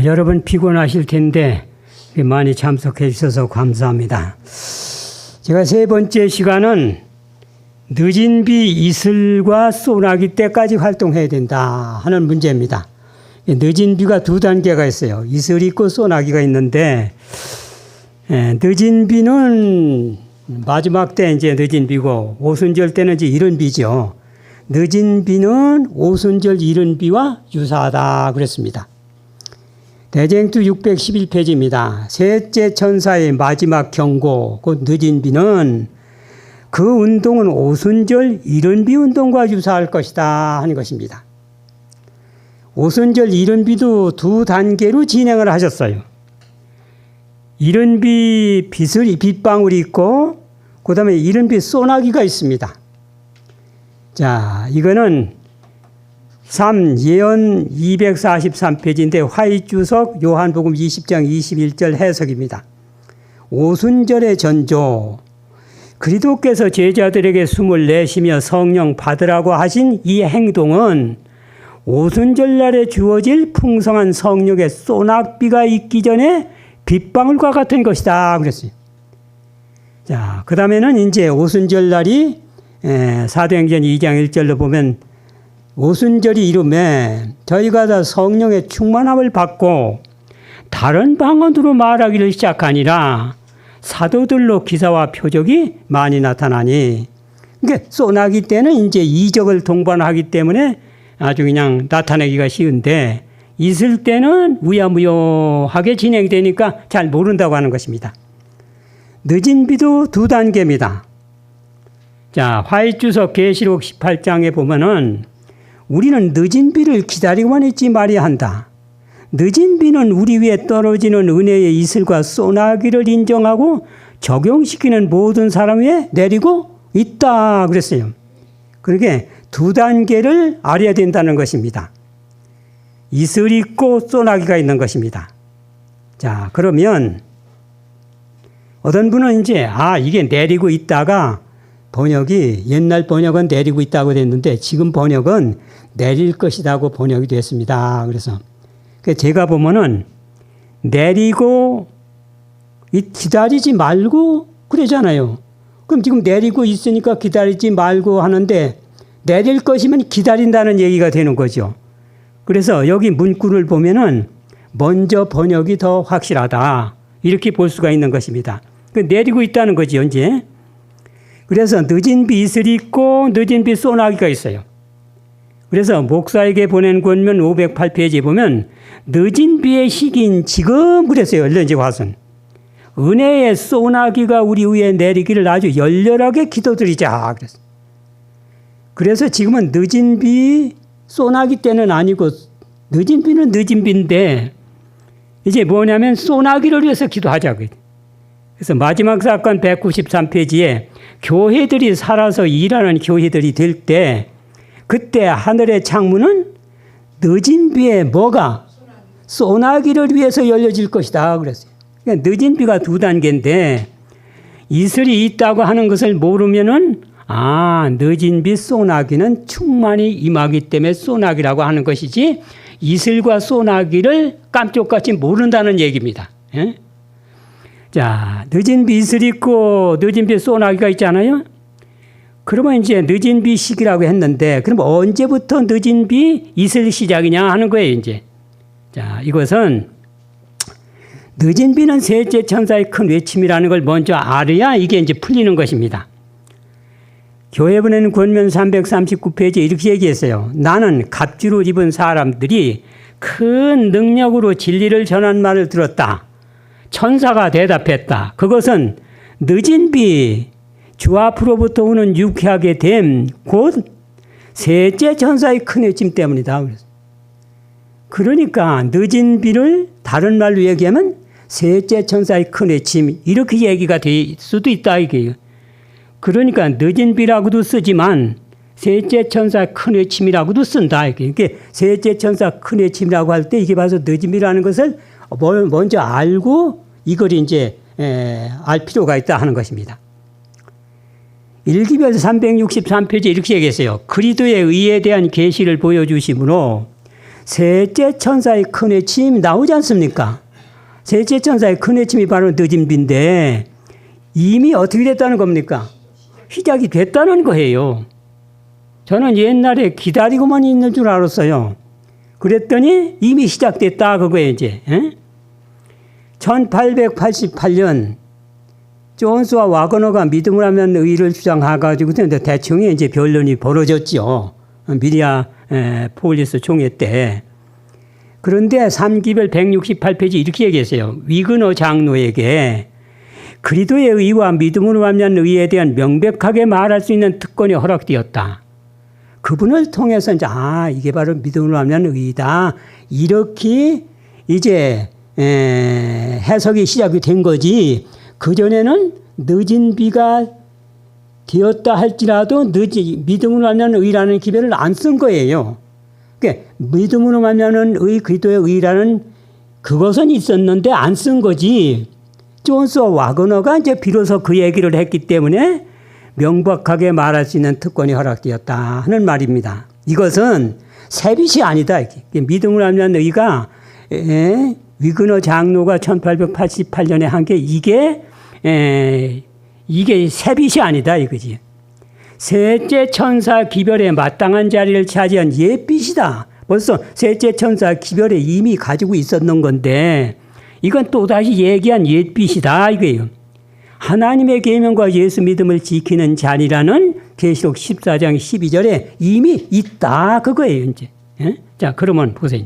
여러분 피곤하실 텐데 많이 참석해 주셔서 감사합니다. 제가 세 번째 시간은 늦은 비 이슬과 소나기 때까지 활동해야 된다 하는 문제입니다. 늦은 비가 두 단계가 있어요. 이슬이 있고 소나기가 있는데 늦은 비는 마지막 때 이제 늦은 비고 오순절 때는 이제 이른 비죠. 늦은 비는 오순절 이른 비와 유사하다 그랬습니다. 대쟁투 611페이지입니다. 셋째 천사의 마지막 경고, 곧 늦은 비는 그 운동은 오순절 이른 비 운동과 유사할 것이다 하는 것입니다. 오순절 이른 비도 두 단계로 진행을 하셨어요. 이른 비 빗방울이 있고 그 다음에 이른 비 소나기가 있습니다. 자, 이거는 예언 243페이지인데 화이주석 요한복음 20장 21절 해석입니다. 오순절의 전조, 그리스도께서 제자들에게 숨을 내쉬며 성령 받으라고 하신 이 행동은 오순절날에 주어질 풍성한 성령의 소낙비가 있기 전에 빗방울과 같은 것이다 그랬어요. 자, 그 다음에는 이제 오순절날이 사도행전 2장 1절로 보면 오순절이 이름에 저희가 다 성령의 충만함을 받고 다른 방언으로 말하기를 시작하니라 사도들로 기사와 표적이 많이 나타나니, 그러니까 소나기 때는 이제 이적을 동반하기 때문에 아주 그냥 나타내기가 쉬운데 있을 때는 우야무야하게 진행되니까 잘 모른다고 하는 것입니다. 늦은 비도 두 단계입니다. 자, 화이주석 계시록 18장에 보면은 우리는 늦은 비를 기다리고만 있지 말아야 한다. 늦은 비는 우리 위에 떨어지는 은혜의 이슬과 소나기를 인정하고 적용시키는 모든 사람 위에 내리고 있다 그랬어요. 그러게 두 단계를 알아야 된다는 것입니다. 이슬이 있고 소나기가 있는 것입니다. 자, 그러면 어떤 분은 이제 이게 내리고 있다가 번역이 옛날 번역은 내리고 있다고 됐는데 지금 번역은 내릴 것이라고 번역이 됐습니다. 그래서 제가 보면은 내리고 기다리지 말고 그러잖아요. 그럼 지금 내리고 있으니까 기다리지 말고 하는데 내릴 것이면 기다린다는 얘기가 되는 거죠. 그래서 여기 문구를 보면은 먼저 번역이 더 확실하다 이렇게 볼 수가 있는 것입니다. 내리고 있다는 거죠, 이제. 그래서 늦은 비 이슬이 있고 늦은 비 소나기가 있어요. 그래서 목사에게 보낸 권면 508페이지에 보면 늦은 비의 시기인 지금 그랬어요. 얼른지 와선. 은혜의 소나기가 우리 위에 내리기를 아주 열렬하게 기도드리자. 그래서 지금은 늦은 비 소나기 때는 아니고 늦은 비는 늦은 비인데 이제 뭐냐면 소나기를 위해서 기도하자고요. 그래서 마지막 사건 193페이지에 교회들이 살아서 일하는 교회들이 될 때 그때 하늘의 창문은 늦은 비에 뭐가? 소나기를 위해서 열려질 것이다 그랬어요. 그러니까 늦은 비가 두 단계인데 이슬이 있다고 하는 것을 모르면은 늦은 비 소나기는 충만히 임하기 때문에 소나기라고 하는 것이지 이슬과 소나기를 깜짝같이 모른다는 얘기입니다. 예? 자, 늦은 비 이슬이 있고 늦은 비 소나기가 있잖아요. 그러면 이제 늦은 비 시기라고 했는데 그럼 언제부터 늦은 비 이슬 시작이냐 하는 거예요, 이제. 자, 이것은 늦은 비는 셋째 천사의 큰 외침이라는 걸 먼저 알아야 이게 이제 풀리는 것입니다. 교회 보내는 권면 339페이지에 이렇게 얘기했어요. 나는 갑주를 입은 사람들이 큰 능력으로 진리를 전한 말을 들었다. 천사가 대답했다. 그것은 늦은 비, 주 앞으로부터 오는 유쾌하게 됨, 곧 셋째 천사의 큰 외침 때문이다. 그러니까 늦은 비를 다른 말로 얘기하면 셋째 천사의 큰 외침 이렇게 얘기가 될 수도 있다 이게요. 그러니까 늦은 비라고도 쓰지만 셋째 천사 큰 외침이라고도 쓴다. 이게 셋째 천사 큰 외침이라고 할 때 이게 봐서 늦은 비라는 것을 먼저 알고 이걸 이제 알 필요가 있다 하는 것입니다. 일기별 363페이지에 이렇게 얘기했어요. 그리스도의 의에 대한 계시를 보여주심으로 셋째 천사의 큰 외침이 나오지 않습니까? 셋째 천사의 큰 외침이 바로 늦은 비인데 이미 어떻게 됐다는 겁니까? 시작이 됐다는 거예요. 저는 옛날에 기다리고만 있는 줄 알았어요. 그랬더니 이미 시작됐다 그거예요 이제. 1888년 존스와 와거너가 믿음을 하면 의를 주장해가지고 대충 이제 변론이 벌어졌죠. 미리아 폴리스 총회 때. 그런데 3기별 168페이지 이렇게 얘기했어요. 위그너 장로에게 그리스도의 의와 믿음으로 말미암는 의에 대한 명백하게 말할 수 있는 특권이 허락되었다. 그분을 통해서 이제 이게 바로 믿음으로 말미암는 의다. 이렇게 이제 해석이 시작이 된 거지. 그전에는 늦은 비가 되었다 할지라도 믿음으로 말미암는 의라는 기별을 안 쓴 거예요. 그러니까 믿음으로 말미암는 의, 그리스도의 의라는 그것은 있었는데 안 쓴 거지. 존스와 와거너가 이제 비로소 그 얘기를 했기 때문에 명백하게 말할 수 있는 특권이 허락되었다 하는 말입니다. 이것은 세빛이 아니다. 믿음으로 말미암는 의가 위그너 장로가 1888년에 한 게 이게 세빛이 아니다 이거지. 셋째 천사 기별에 마땅한 자리를 차지한 옛빛이다. 벌써 셋째 천사 기별에 이미 가지고 있었는 건데 이건 또다시 얘기한 옛빛이다 이거예요. 하나님의 계명과 예수 믿음을 지키는 자리라는 계시록 14장 12절에 이미 있다 그거예요 이제. 자 그러면 보세요.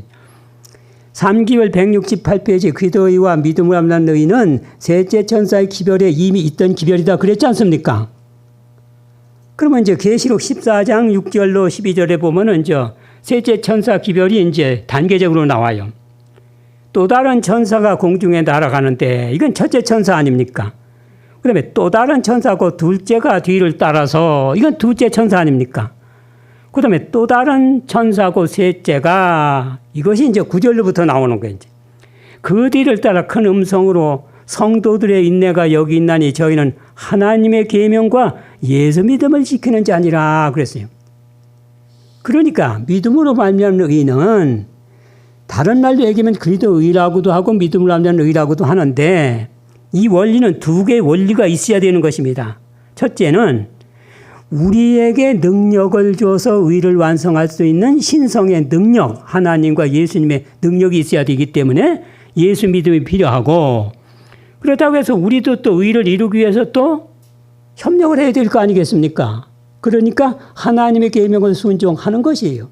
3기별 168페이지 그리스도의와 믿음으로 말미암는 의는 셋째 천사의 기별에 이미 있던 기별이다 그랬지 않습니까? 그러면 이제 계시록 14장 6절로 12절에 보면은 셋째 천사 기별이 이제 단계적으로 나와요. 또 다른 천사가 공중에 날아가는데 이건 첫째 천사 아닙니까? 그다음에 또 다른 천사고 둘째가 뒤를 따라서 이건 둘째 천사 아닙니까? 그 다음에 또 다른 천사고 셋째가 이것이 이제 9절로부터 나오는 거예요. 이제. 그 뒤를 따라 큰 음성으로 성도들의 인내가 여기 있나니 저희는 하나님의 계명과 예수 믿음을 지키는 자니라 그랬어요. 그러니까 믿음으로 말미암는 의는 다른 말로 얘기하면 그리스도 의라고도 하고 믿음으로 말미암는 의라고도 하는데 이 원리는 두 개의 원리가 있어야 되는 것입니다. 첫째는 우리에게 능력을 줘서 의를 완성할 수 있는 신성의 능력, 하나님과 예수님의 능력이 있어야 되기 때문에 예수 믿음이 필요하고 그렇다고 해서 우리도 또 의를 이루기 위해서 또 협력을 해야 될 거 아니겠습니까? 그러니까 하나님의 계명을 순종하는 것이에요.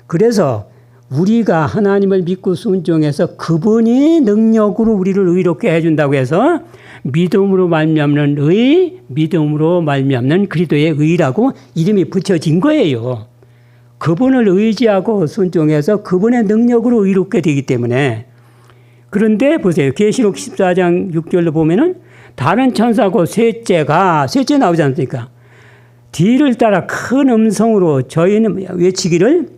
그래서 우리가 하나님을 믿고 순종해서 그분이 능력으로 우리를 의롭게 해준다고 해서 믿음으로 말미암는 의, 믿음으로 말미암는 그리스도의 의라고 이름이 붙여진 거예요. 그분을 의지하고 순종해서 그분의 능력으로 의롭게 되기 때문에. 그런데 보세요. 계시록 14장 6절로 보면은 다른 천사고 셋째 나오지 않습니까? 뒤를 따라 큰 음성으로 저희는 외치기를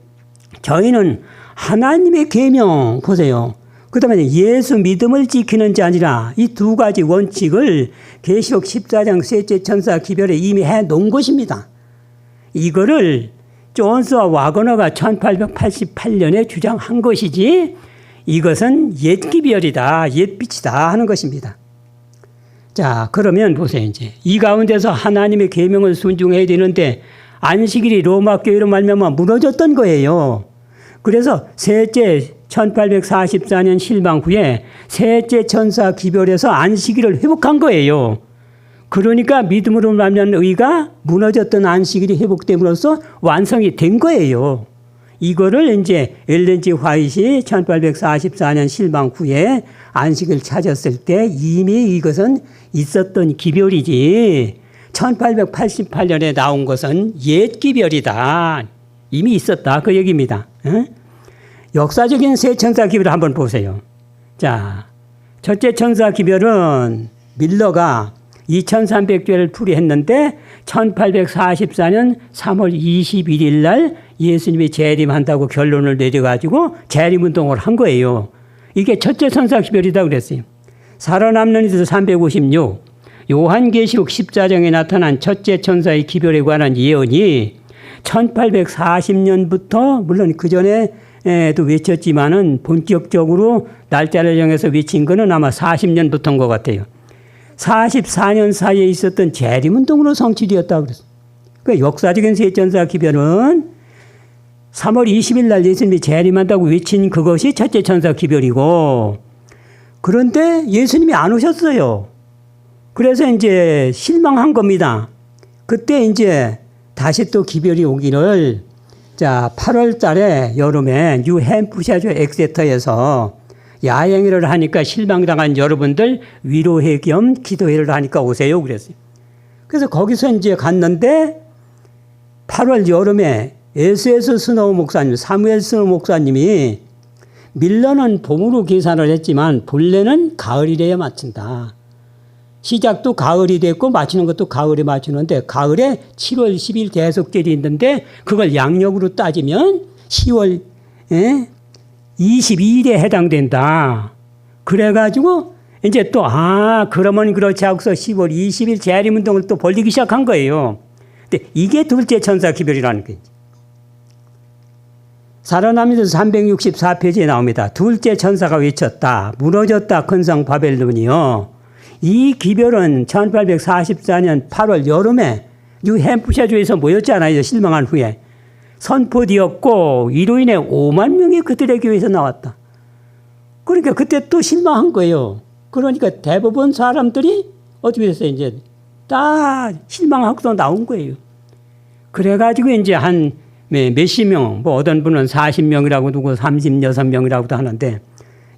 저희는 하나님의 계명 보세요. 그 다음에 예수 믿음을 지키는 자니라. 이 두 가지 원칙을 계시록 14장 셋째 천사 기별에 이미 해놓은 것입니다. 이거를 존스와 와거너가 1888년에 주장한 것이지 이것은 옛 기별이다, 옛 빛이다 하는 것입니다. 자, 그러면 보세요. 이제 이 가운데서 하나님의 계명을 순종해야 되는데 안식일이 로마 교회로 말미암아 무너졌던 거예요. 그래서 셋째 1844년 실망 후에 셋째 천사 기별에서 안식일을 회복한 거예요. 그러니까 믿음으로 말미암는 의가 무너졌던 안식일이 회복됨으로써 완성이 된 거예요. 이거를 이제 엘렌 G 화이트이 1844년 실망 후에 안식을 찾았을 때 이미 이것은 있었던 기별이지 1888년에 나온 것은 옛 기별이다. 이미 있었다. 그 얘기입니다. 역사적인 세 천사 기별을 한번 보세요. 자, 첫째 천사 기별은 밀러가 2300죄를 풀이했는데 1844년 3월 21일 날 예수님이 재림한다고 결론을 내려가지고 재림운동을 한 거예요. 이게 첫째 천사 기별이다 그랬어요. 살아남는 이들 356, 요한계시록 14장에 나타난 첫째 천사의 기별에 관한 예언이 1840년부터 물론 그 전에 또 외쳤지만은 본격적으로 날짜를 정해서 외친 거는 아마 40년부터인 것 같아요. 44년 사이에 있었던 재림운동으로 성취되었다고 그랬어요. 그 역사적인 셋천사 기별은 3월 20일 날 예수님이 재림한다고 외친 그것이 첫째 천사 기별이고, 그런데 예수님이 안 오셨어요. 그래서 이제 실망한 겁니다. 그때 이제 다시 또 기별이 오기를, 자, 8월 달에 여름에 뉴햄프셔주 엑세터에서 야행회를 하니까 실망당한 여러분들 위로회 겸 기도회를 하니까 오세요 그랬어요. 그래서 거기서 이제 갔는데 8월 여름에 에스에스 스노우 목사님, 사무엘 스노우 목사님이 밀러는 봄으로 계산을 했지만 본래는 가을이래야 마친다. 시작도 가을이 됐고 마치는 것도 가을에 마치는데 가을에 7월 10일 대속절이 있는데 그걸 양력으로 따지면 10월 22일에 해당된다. 그래가지고 이제 또 그러면 그렇지 하고서 10월 20일 재림운동을 또 벌리기 시작한 거예요. 근데 이게 둘째 천사 기별이라는 거예요. 살아남으면서 364페이지에 나옵니다. 둘째 천사가 외쳤다. 무너졌다 큰 성 바벨론이요. 이 기별은 1844년 8월 여름에 뉴햄프셔주에서 모였잖아요. 실망한 후에. 선포되었고 이로 인해 5만 명이 그들의 교회에서 나왔다. 그러니까 그때 또 실망한 거예요. 그러니까 대부분 사람들이 어떻게 됐어요? 이제 다 실망하고 나온 거예요. 그래가지고 이제 한 몇십 명, 뭐 어떤 분은 40명이라고 두고 36명이라고도 하는데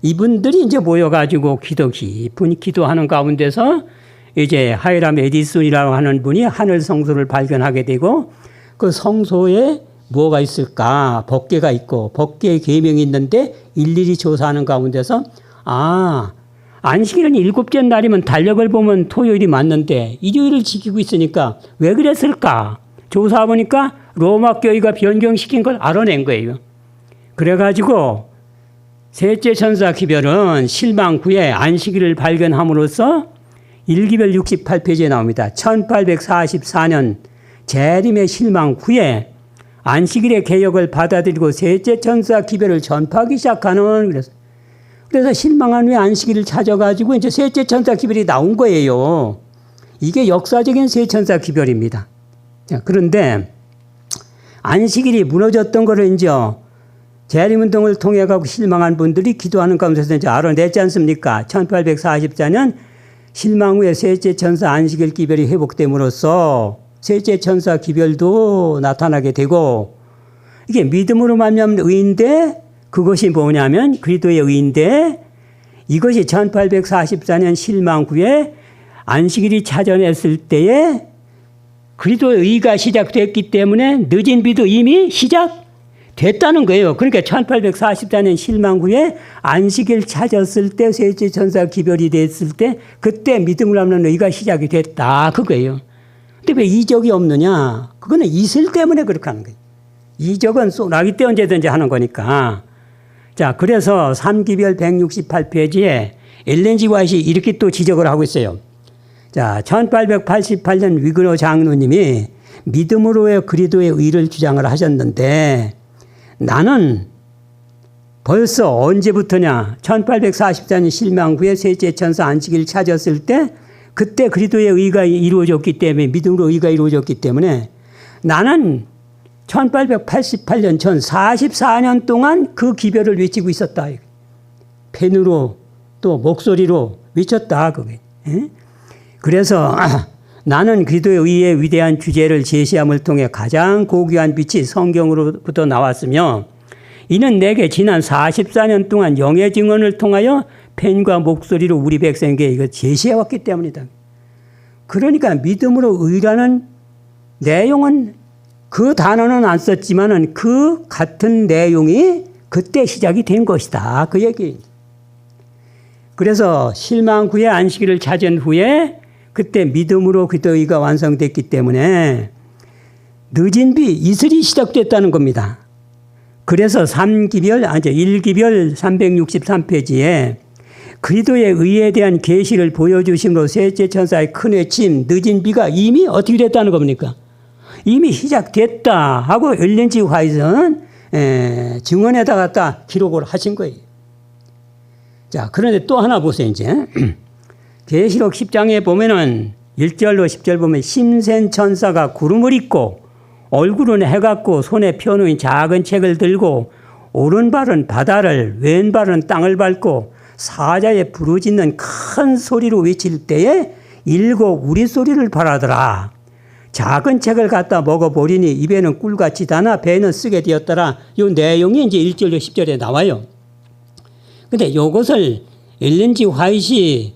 이분들이 이제 모여가지고 깊은 기도하는 가운데서 이제 하이람 에디슨이라고 하는 분이 하늘 성소를 발견하게 되고 그 성소에 뭐가 있을까? 법궤가 있고 법궤에 계명이 있는데 일일이 조사하는 가운데서 안식일은 일곱째 날이면 달력을 보면 토요일이 맞는데 일요일을 지키고 있으니까 왜 그랬을까? 조사해보니까 로마 교회가 변경시킨 걸 알아낸 거예요. 그래가지고 셋째 천사 기별은 실망 후에 안식일을 발견함으로써 1기별 68페이지에 나옵니다. 1844년 재림의 실망 후에 안식일의 개혁을 받아들이고 셋째 천사 기별을 전파하기 시작하는, 그래서 실망한 후에 안식일을 찾아가지고 이제 셋째 천사 기별이 나온 거예요. 이게 역사적인 셋 천사 기별입니다. 그런데 안식일이 무너졌던 거를 이제 재림운동을 통해 가고 실망한 분들이 기도하는 가운데서 이제 알아냈지 않습니까? 1844년 실망 후에 셋째 천사 안식일 기별이 회복됨으로써 셋째 천사 기별도 나타나게 되고, 이게 믿음으로 말미암은 의인데 그것이 뭐냐면 그리스도의 의인데 이것이 1844년 실망 후에 안식일이 찾아냈을 때에 그리스도의 의가 시작됐기 때문에 늦은 비도 이미 시작됐다는 거예요. 그러니까 1844년 실망 후에 안식일 찾았을 때 셋째 천사 기별이 됐을 때 그때 믿음을 하는 의가 시작이 됐다 그거예요. 근데 왜 이적이 없느냐? 그거는 이슬 때문에 그렇게 하는 거예요. 이적은 소나기 때 언제든지 하는 거니까. 자, 그래서 3기별 168페이지에 엘렌 G. 화이트이 이렇게 또 지적을 하고 있어요. 자, 1888년 위그너 장로님이 믿음으로의 그리스도의 의를 주장을 하셨는데 나는 벌써 언제부터냐? 1844년 실망 후에 셋째 천사 안식일 찾았을 때 그때 그리스도의 의가 이루어졌기 때문에, 믿음으로 의가 이루어졌기 때문에 나는 1888년 전 44년 동안 그 기별을 외치고 있었다. 펜으로 또 목소리로 외쳤다. 그게. 그래서 나는 그리스도의 의의 위대한 주제를 제시함을 통해 가장 고귀한 빛이 성경으로부터 나왔으며 이는 내게 지난 44년 동안 영의 증언을 통하여 펜과 목소리로 우리 백성에게 이거 제시해왔기 때문이다. 그러니까 믿음으로 의라는 내용은 그 단어는 안 썼지만은 그 같은 내용이 그때 시작이 된 것이다. 그 얘기. 그래서 실망 후에 안식일을 찾은 후에 그때 믿음으로 그리스도의 의가 완성됐기 때문에 늦은 비 이슬이 시작됐다는 겁니다. 그래서 1기별 363페이지에 그리스도의 의에 대한 계시를 보여주심으로 셋째 천사의 큰 외침, 늦은 비가 이미 어떻게 됐다는 겁니까? 이미 시작됐다 하고 엘렌 G. 화이트는 증언에다 갖다 기록을 하신 거예요. 자, 그런데 또 하나 보세요, 이제. 계시록 10장에 보면은 1절로 10절 보면 심센 천사가 구름을 입고 얼굴은 해갖고 손에 펴놓은 작은 책을 들고 오른발은 바다를 왼발은 땅을 밟고 사자에 부르짖는 큰 소리로 외칠 때에 일곱 우리소리를 발하더라. 작은 책을 갖다 먹어보리니 입에는 꿀같이 다나 배는 쓰게 되었더라. 이 내용이 이제 1절로 10절에 나와요. 근데 이것을 엘렌 G 화이트이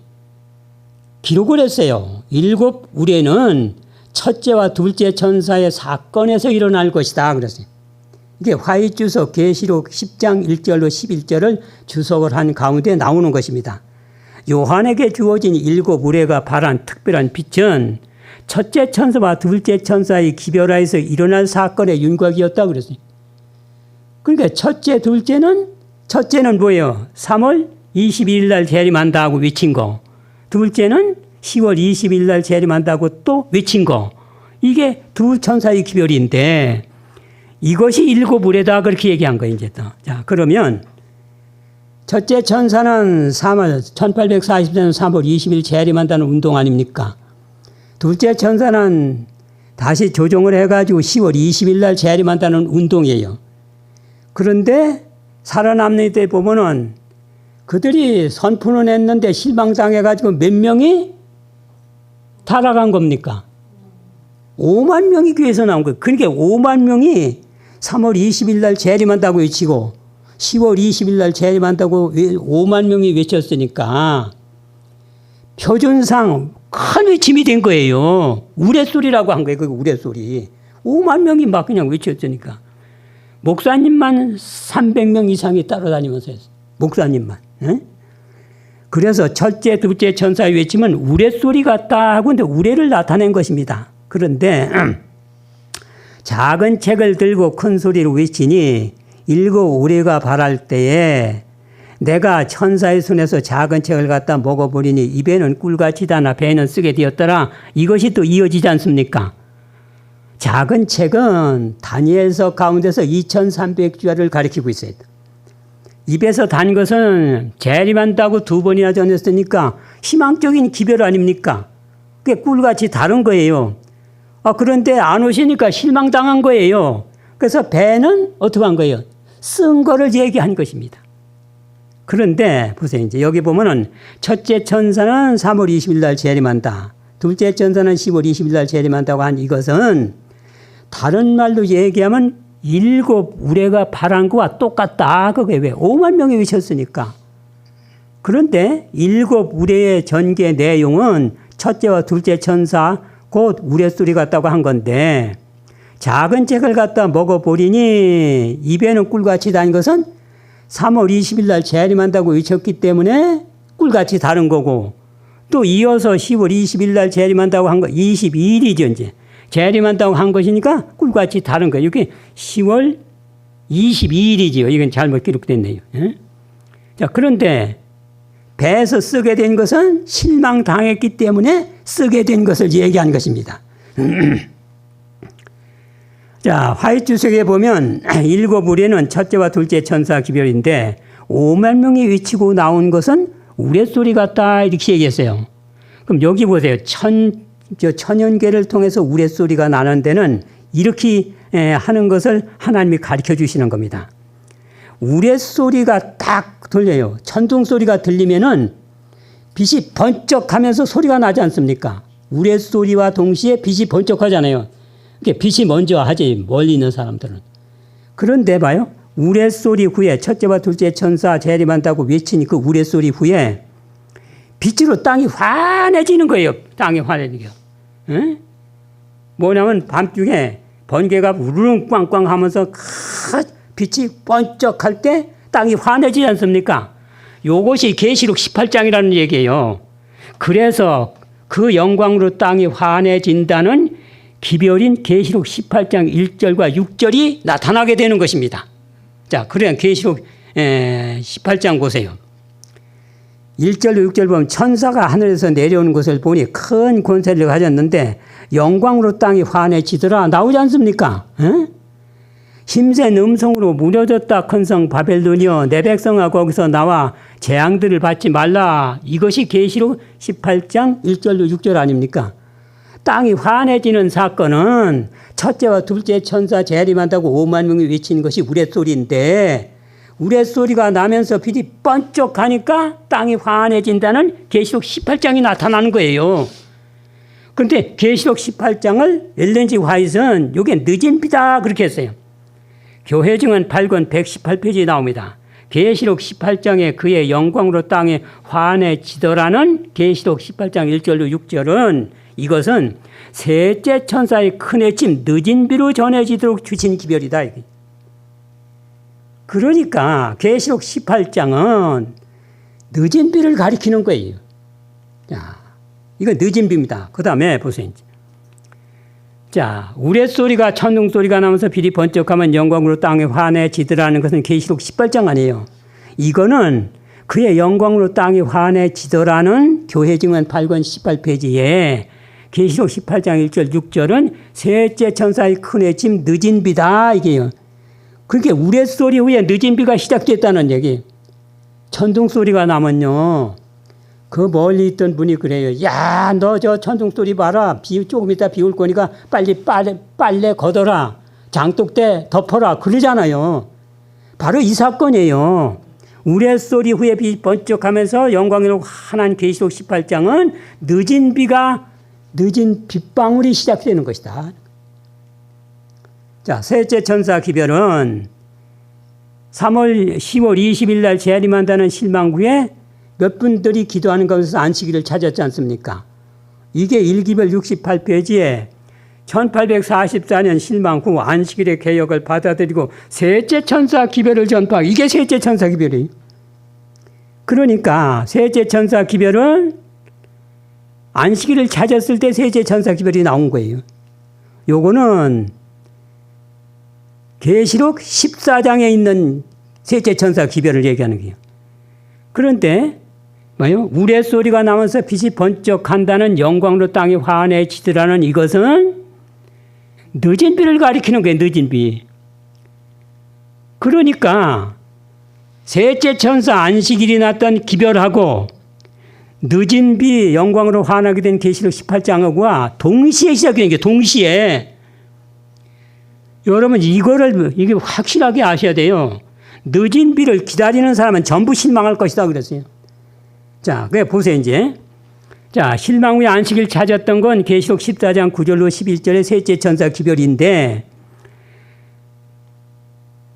기록을 했어요. 일곱 우레는 첫째와 둘째 천사의 사건에서 일어날 것이다 그랬어요. 이게 화이트 주석 계시록 10장 1절로 11절을 주석을 한 가운데 나오는 것입니다. 요한에게 주어진 일곱 우레가 발한 특별한 빛은 첫째 천사와 둘째 천사의 기별하에서 일어날 사건의 윤곽이었다 그랬어요. 그러니까 첫째는 뭐예요? 3월 22일 날 재림한다 하고 외친 거. 둘째는 10월 20일 날 재림한다고 또 외친 거. 이게 두 천사의 기별인데 이것이 일곱 우레다 그렇게 얘기한 거예요. 이제 또. 자, 그러면 첫째 천사는 1844년 3월 20일 재림한다는 운동 아닙니까? 둘째 천사는 다시 조정을 해가지고 10월 20일 날 재림한다는 운동이에요. 그런데 살아남는 데 보면은 그들이 선포는 했는데 실망당해가지고 몇 명이 타락한 겁니까? 5만 명이 교회에서 나온 거예요. 그러니까 5만 명이 3월 20일 날 재림한다고 외치고 10월 20일 날 재림한다고 5만 명이 외쳤으니까 표준상 큰 외침이 된 거예요. 우레소리라고 한 거예요. 그 우레소리. 5만 명이 막 그냥 외쳤으니까. 목사님만 300명 이상이 따라다니면서 했어요. 목사님만. 에? 그래서 첫째, 둘째 천사의 외침은 우레소리 같다 하고 근데 우레를 나타낸 것입니다. 그런데 작은 책을 들고 큰 소리로 외치니 일곱 우레가 발할 때에 내가 천사의 손에서 작은 책을 갖다 먹어버리니 입에는 꿀같이 다나 배는 쓰게 되었더라. 이것이 또 이어지지 않습니까? 작은 책은 다니엘서 가운데서 2300주야를 가리키고 있어요. 입에서 단 것은 재림한다고 두 번이나 전했으니까 희망적인 기별 아닙니까? 그게 꿀같이 다른 거예요. 그런데 안 오시니까 실망당한 거예요. 그래서 배는 어떻게 한 거예요? 쓴 거를 얘기한 것입니다. 그런데 보세요. 이제 여기 보면은 첫째 천사는 3월 20일 날 재림한다. 둘째 천사는 10월 20일 날 재림한다고 한 이것은 다른 말로 얘기하면 일곱 우레가 발한 거와 똑같다. 그게 왜? 5만 명이 외쳤으니까. 그런데 일곱 우레의 전개 내용은 첫째와 둘째 천사 곧 우레소리 같다고 한 건데 작은 책을 갖다 먹어보리니 입에는 꿀같이 단 것은 3월 20일 날 재림한다고 외쳤기 때문에 꿀같이 다른 거고 또 이어서 10월 20일 날 재림한다고 한 거 22일이죠. 이제 재림한다고 한 것이니까 꿀같이 다른 거예요. 이게 10월 22일이지요. 이건 잘못 기록됐네요. 예? 자, 그런데 배에서 쓰게 된 것은 실망당했기 때문에 쓰게 된 것을 얘기한 것입니다. 자, 화이트 주석에 보면 일곱 우레는 첫째와 둘째 천사 기별인데 5만 명이 외치고 나온 것은 우레소리 같다 이렇게 얘기했어요. 그럼 여기 보세요. 천연계를 통해서 우레소리가 나는 데는 이렇게 하는 것을 하나님이 가르쳐 주시는 겁니다. 우레소리가 딱 들려요. 천둥소리가 들리면은 빛이 번쩍하면서 소리가 나지 않습니까? 우레소리와 동시에 빛이 번쩍하잖아요. 빛이 먼저 하지 멀리 있는 사람들은. 그런데 봐요. 우레소리 후에 첫째와 둘째 천사 재림한다고 외치니 그 우레소리 후에 빛으로 땅이 환해지는 거예요. 땅이 환해지게. 뭐냐면 밤중에 번개가 우르릉 꽝꽝 하면서 빛이 번쩍할 때 땅이 환해지지 않습니까? 요것이 계시록 18장이라는 얘기예요. 그래서 그 영광으로 땅이 환해진다는 기별인 계시록 18장 1절과 6절이 나타나게 되는 것입니다. 자, 그러면 계시록 18장 보세요. 1절로 6절 보면 천사가 하늘에서 내려오는 것을 보니 큰 권세를 가졌는데 영광으로 땅이 환해지더라 나오지 않습니까? 힘센 음성으로 무너졌다 큰성 바벨론이여 내 백성아 거기서 나와 재앙들을 받지 말라. 이것이 계시록 18장 1절로 6절 아닙니까? 땅이 환해지는 사건은 첫째와 둘째 천사 재림한다고 5만 명이 외치는 것이 우레소리인데 우레소리가 나면서 빛이 번쩍하니까 땅이 환해진다는 계시록 18장이 나타나는 거예요. 그런데 계시록 18장을 엘렌 G. 화이트는 이게 늦은 비다 그렇게 했어요. 교회증은 8권 118페이지에 나옵니다. 계시록 18장에 그의 영광으로 땅에 환해지더라는 계시록 18장 1절로 6절은 이것은 셋째 천사의 큰 외침 늦은 비로 전해지도록 주신 기별이다. 그러니까 계시록 18장은 늦은 비를 가리키는 거예요. 자, 이거 늦은 비입니다. 그 다음에 보세요. 자, 우레소리가 천둥소리가 나면서 빛이 번쩍하면 영광으로 땅에 환해지더라는 것은 계시록 18장 아니에요. 이거는 그의 영광으로 땅이 환해지더라는 교회증언 8권 18페이지에 계시록 18장 1절 6절은 셋째 천사의 큰 외침 늦은 비다 이게요. 그러니까 우레소리 후에 늦은 비가 시작됐다는 얘기. 천둥소리가 나면요. 그 멀리 있던 분이 그래요. 야, 너 저 천둥소리 봐라. 조금 있다 비 올 거니까 빨리 빨래 걷어라. 장독대 덮어라. 그러잖아요. 바로 이 사건이에요. 우레소리 후에 빛이 번쩍하면서 영광으로 환한 계시록 18장은 늦은 빗방울이 시작되는 것이다. 자, 셋째 천사 기별은 10월 20일 날 재림한다는 실망 후에 몇 분들이 기도하는 가운데서 안식일을 찾았지 않습니까? 이게 1기별 68페이지에 1844년 실망 후 안식일의 개혁을 받아들이고 셋째 천사 기별을 전파하고 이게 셋째 천사 기별이에요. 그러니까 셋째 천사 기별은 안식일을 찾았을 때 셋째 천사 기별이 나온 거예요. 요거는 계시록 14장에 있는 셋째 천사 기별을 얘기하는 거예요. 그런데 뭐요? 우레소리가 나면서 빛이 번쩍한다는 영광으로 땅이 환해지더라는 이것은 늦은 비를 가리키는 거예요. 늦은 비. 그러니까 셋째 천사 안식일이 났던 기별하고 늦은 비 영광으로 환하게 된 계시록 18장과 동시에 시작된 게 동시에. 여러분 이게 확실하게 아셔야 돼요. 늦은 비를 기다리는 사람은 전부 실망할 것이다 그랬어요. 자, 그래 보세요 이제. 자, 실망 후에 안식일 찾았던 건 계시록 14장 9절로 11절의 셋째 천사 기별인데,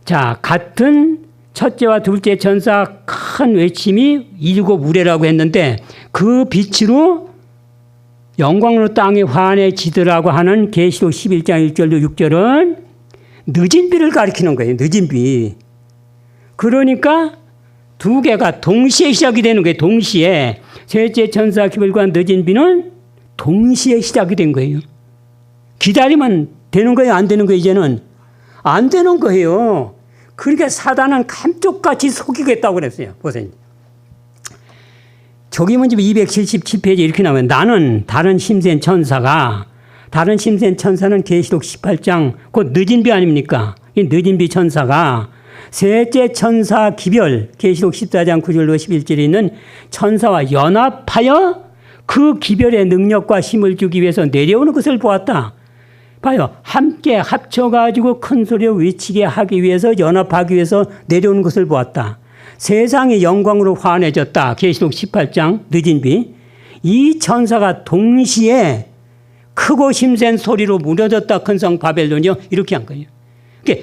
자, 같은 첫째와 둘째 천사 큰 외침이 일곱 우레라고 했는데 그 빛으로 영광으로 땅이 환해지더라고 하는 계시록 11장 1절로 6절은 늦은 비를 가리키는 거예요. 늦은 비. 그러니까 두 개가 동시에 시작이 되는 거예요. 동시에. 셋째 천사 기별과 늦은 비는 동시에 시작이 된 거예요. 기다리면 되는 거예요? 안 되는 거예요? 이제는? 안 되는 거예요. 그러니까 사단은 감쪽같이 속이겠다고 그랬어요. 보세요. 조기문집 277페이지 이렇게 나오면 나는 다른 힘센 천사는 계시록 18장 곧 늦은 비 아닙니까? 이 늦은 비 천사가 셋째 천사 기별 계시록 14장 9절로 11절에 있는 천사와 연합하여 그 기별의 능력과 힘을 주기 위해서 내려오는 것을 보았다. 봐요. 함께 합쳐가지고 큰 소리로 외치게 하기 위해서 연합하기 위해서 내려오는 것을 보았다. 세상이 영광으로 환해졌다. 계시록 18장 늦은 비. 이 천사가 동시에 크고 힘센 소리로 무너졌다 큰 성 바벨론이요. 이렇게 한 거예요.